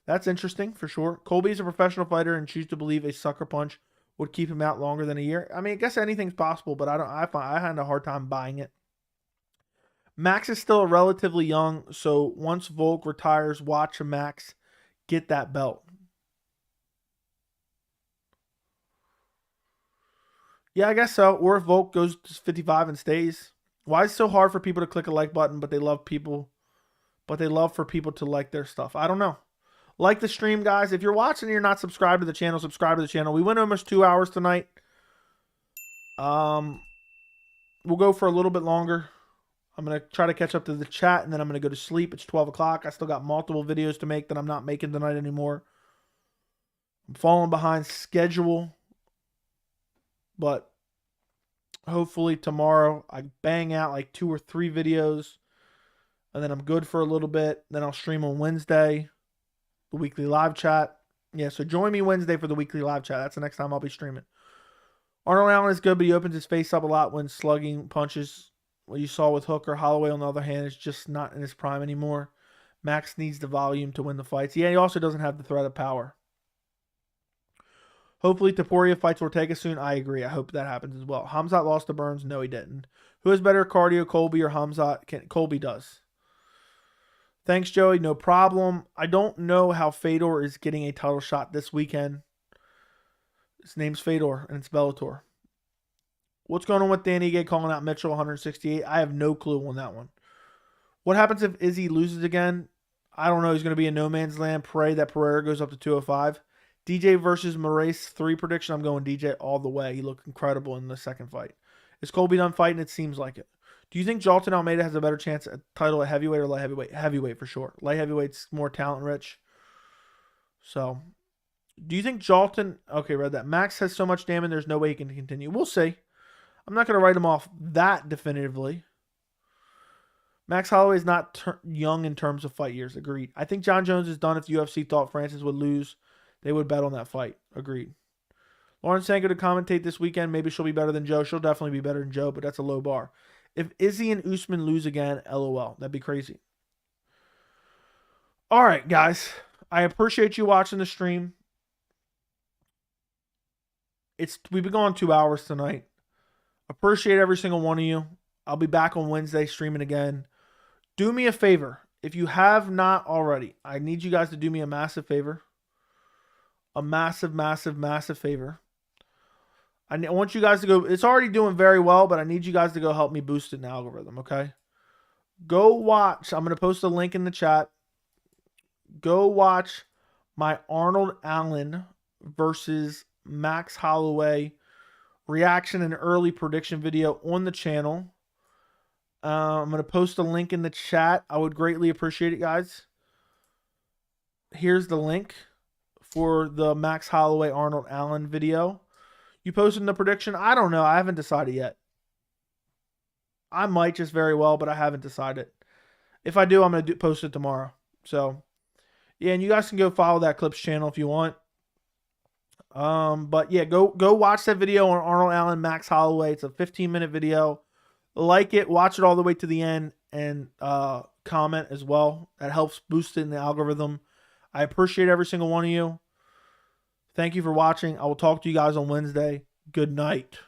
That's interesting for sure. Colby is a professional fighter and choose to believe a sucker punch would keep him out longer than a year. I mean, I guess anything's possible, but I had a hard time buying it. Max is still relatively young, so once Volk retires, watch Max get that belt. Yeah, I guess so. Or if Volk goes to 55 and stays. Why is it so hard for people to click a like button, but they love for people to like their stuff? I don't know. Like the stream, guys. If you're watching and you're not subscribed to the channel, subscribe to the channel. We went almost 2 hours tonight. We'll go for a little bit longer. I'm going to try to catch up to the chat, and then I'm going to go to sleep. It's 12 o'clock. I still got multiple videos to make that I'm not making tonight anymore. I'm falling behind schedule. But hopefully tomorrow I bang out like 2 or 3 videos, and then I'm good for a little bit. Then I'll stream on Wednesday, the weekly live chat. Yeah, so join me Wednesday for the weekly live chat. That's the next time I'll be streaming. Arnold Allen is good, but he opens his face up a lot when slugging punches. What you saw with Hooker. Holloway, on the other hand, is just not in his prime anymore. Max needs the volume to win the fights. Yeah, he also doesn't have the threat of power. Hopefully, Topuria fights Ortega soon. I agree. I hope that happens as well. Hamzat lost to Burns. No, he didn't. Who has better cardio, Colby or Hamzat? Colby does. Thanks, Joey. No problem. I don't know how Fedor is getting a title shot this weekend. His name's Fedor, and it's Bellator. What's going on with Danny Gay calling out Mitchell 168? I have no clue on that one. What happens if Izzy loses again? I don't know. He's going to be in no man's land. Pray that Pereira goes up to 205. DJ versus Moraes 3 prediction. I'm going DJ all the way. He looked incredible in the second fight. Is Colby done fighting? It seems like it. Do you think Jalton Almeida has a better chance at title at heavyweight or light heavyweight? Heavyweight for sure. Light heavyweight's more talent rich. So, do you think Jalton... Okay, read that. Max has so much damage, there's no way he can continue. We'll see. I'm not going to write him off that definitively. Max Holloway is not young in terms of fight years. Agreed. I think John Jones is done. If the UFC thought Francis would lose, they would bet on that fight. Agreed. Lauren Sanko to commentate this weekend. Maybe she'll be better than Joe. She'll definitely be better than Joe, but that's a low bar. If Izzy and Usman lose again, LOL. That'd be crazy. All right, guys. I appreciate you watching the stream. We've been going 2 hours tonight. Appreciate every single one of you. I'll be back on Wednesday streaming again. Do me a favor. If you have not already, I need you guys to do me a massive favor. A massive, massive, massive favor. I want you guys to go. It's already doing very well, but I need you guys to go help me boost it in the algorithm, okay? Go watch. I'm going to post a link in the chat. Go watch my Arnold Allen versus Max Holloway reaction and early prediction video on the channel. I'm going to post a link in the chat. I would greatly appreciate it, guys. Here's the link for the Max Holloway Arnold Allen video. You posted the prediction? I don't know. I haven't decided yet. I might just very well, but I haven't decided. If I do, I'm going to post it tomorrow. So Yeah, and you guys can go follow that Clips channel if you want. But yeah, go watch that video on Arnold Allen, Max Holloway. It's a 15-minute video. Like it, watch it all the way to the end, and comment as well. That helps boost it in the algorithm. I appreciate every single one of you. Thank you for watching. I will talk to you guys on Wednesday. Good night.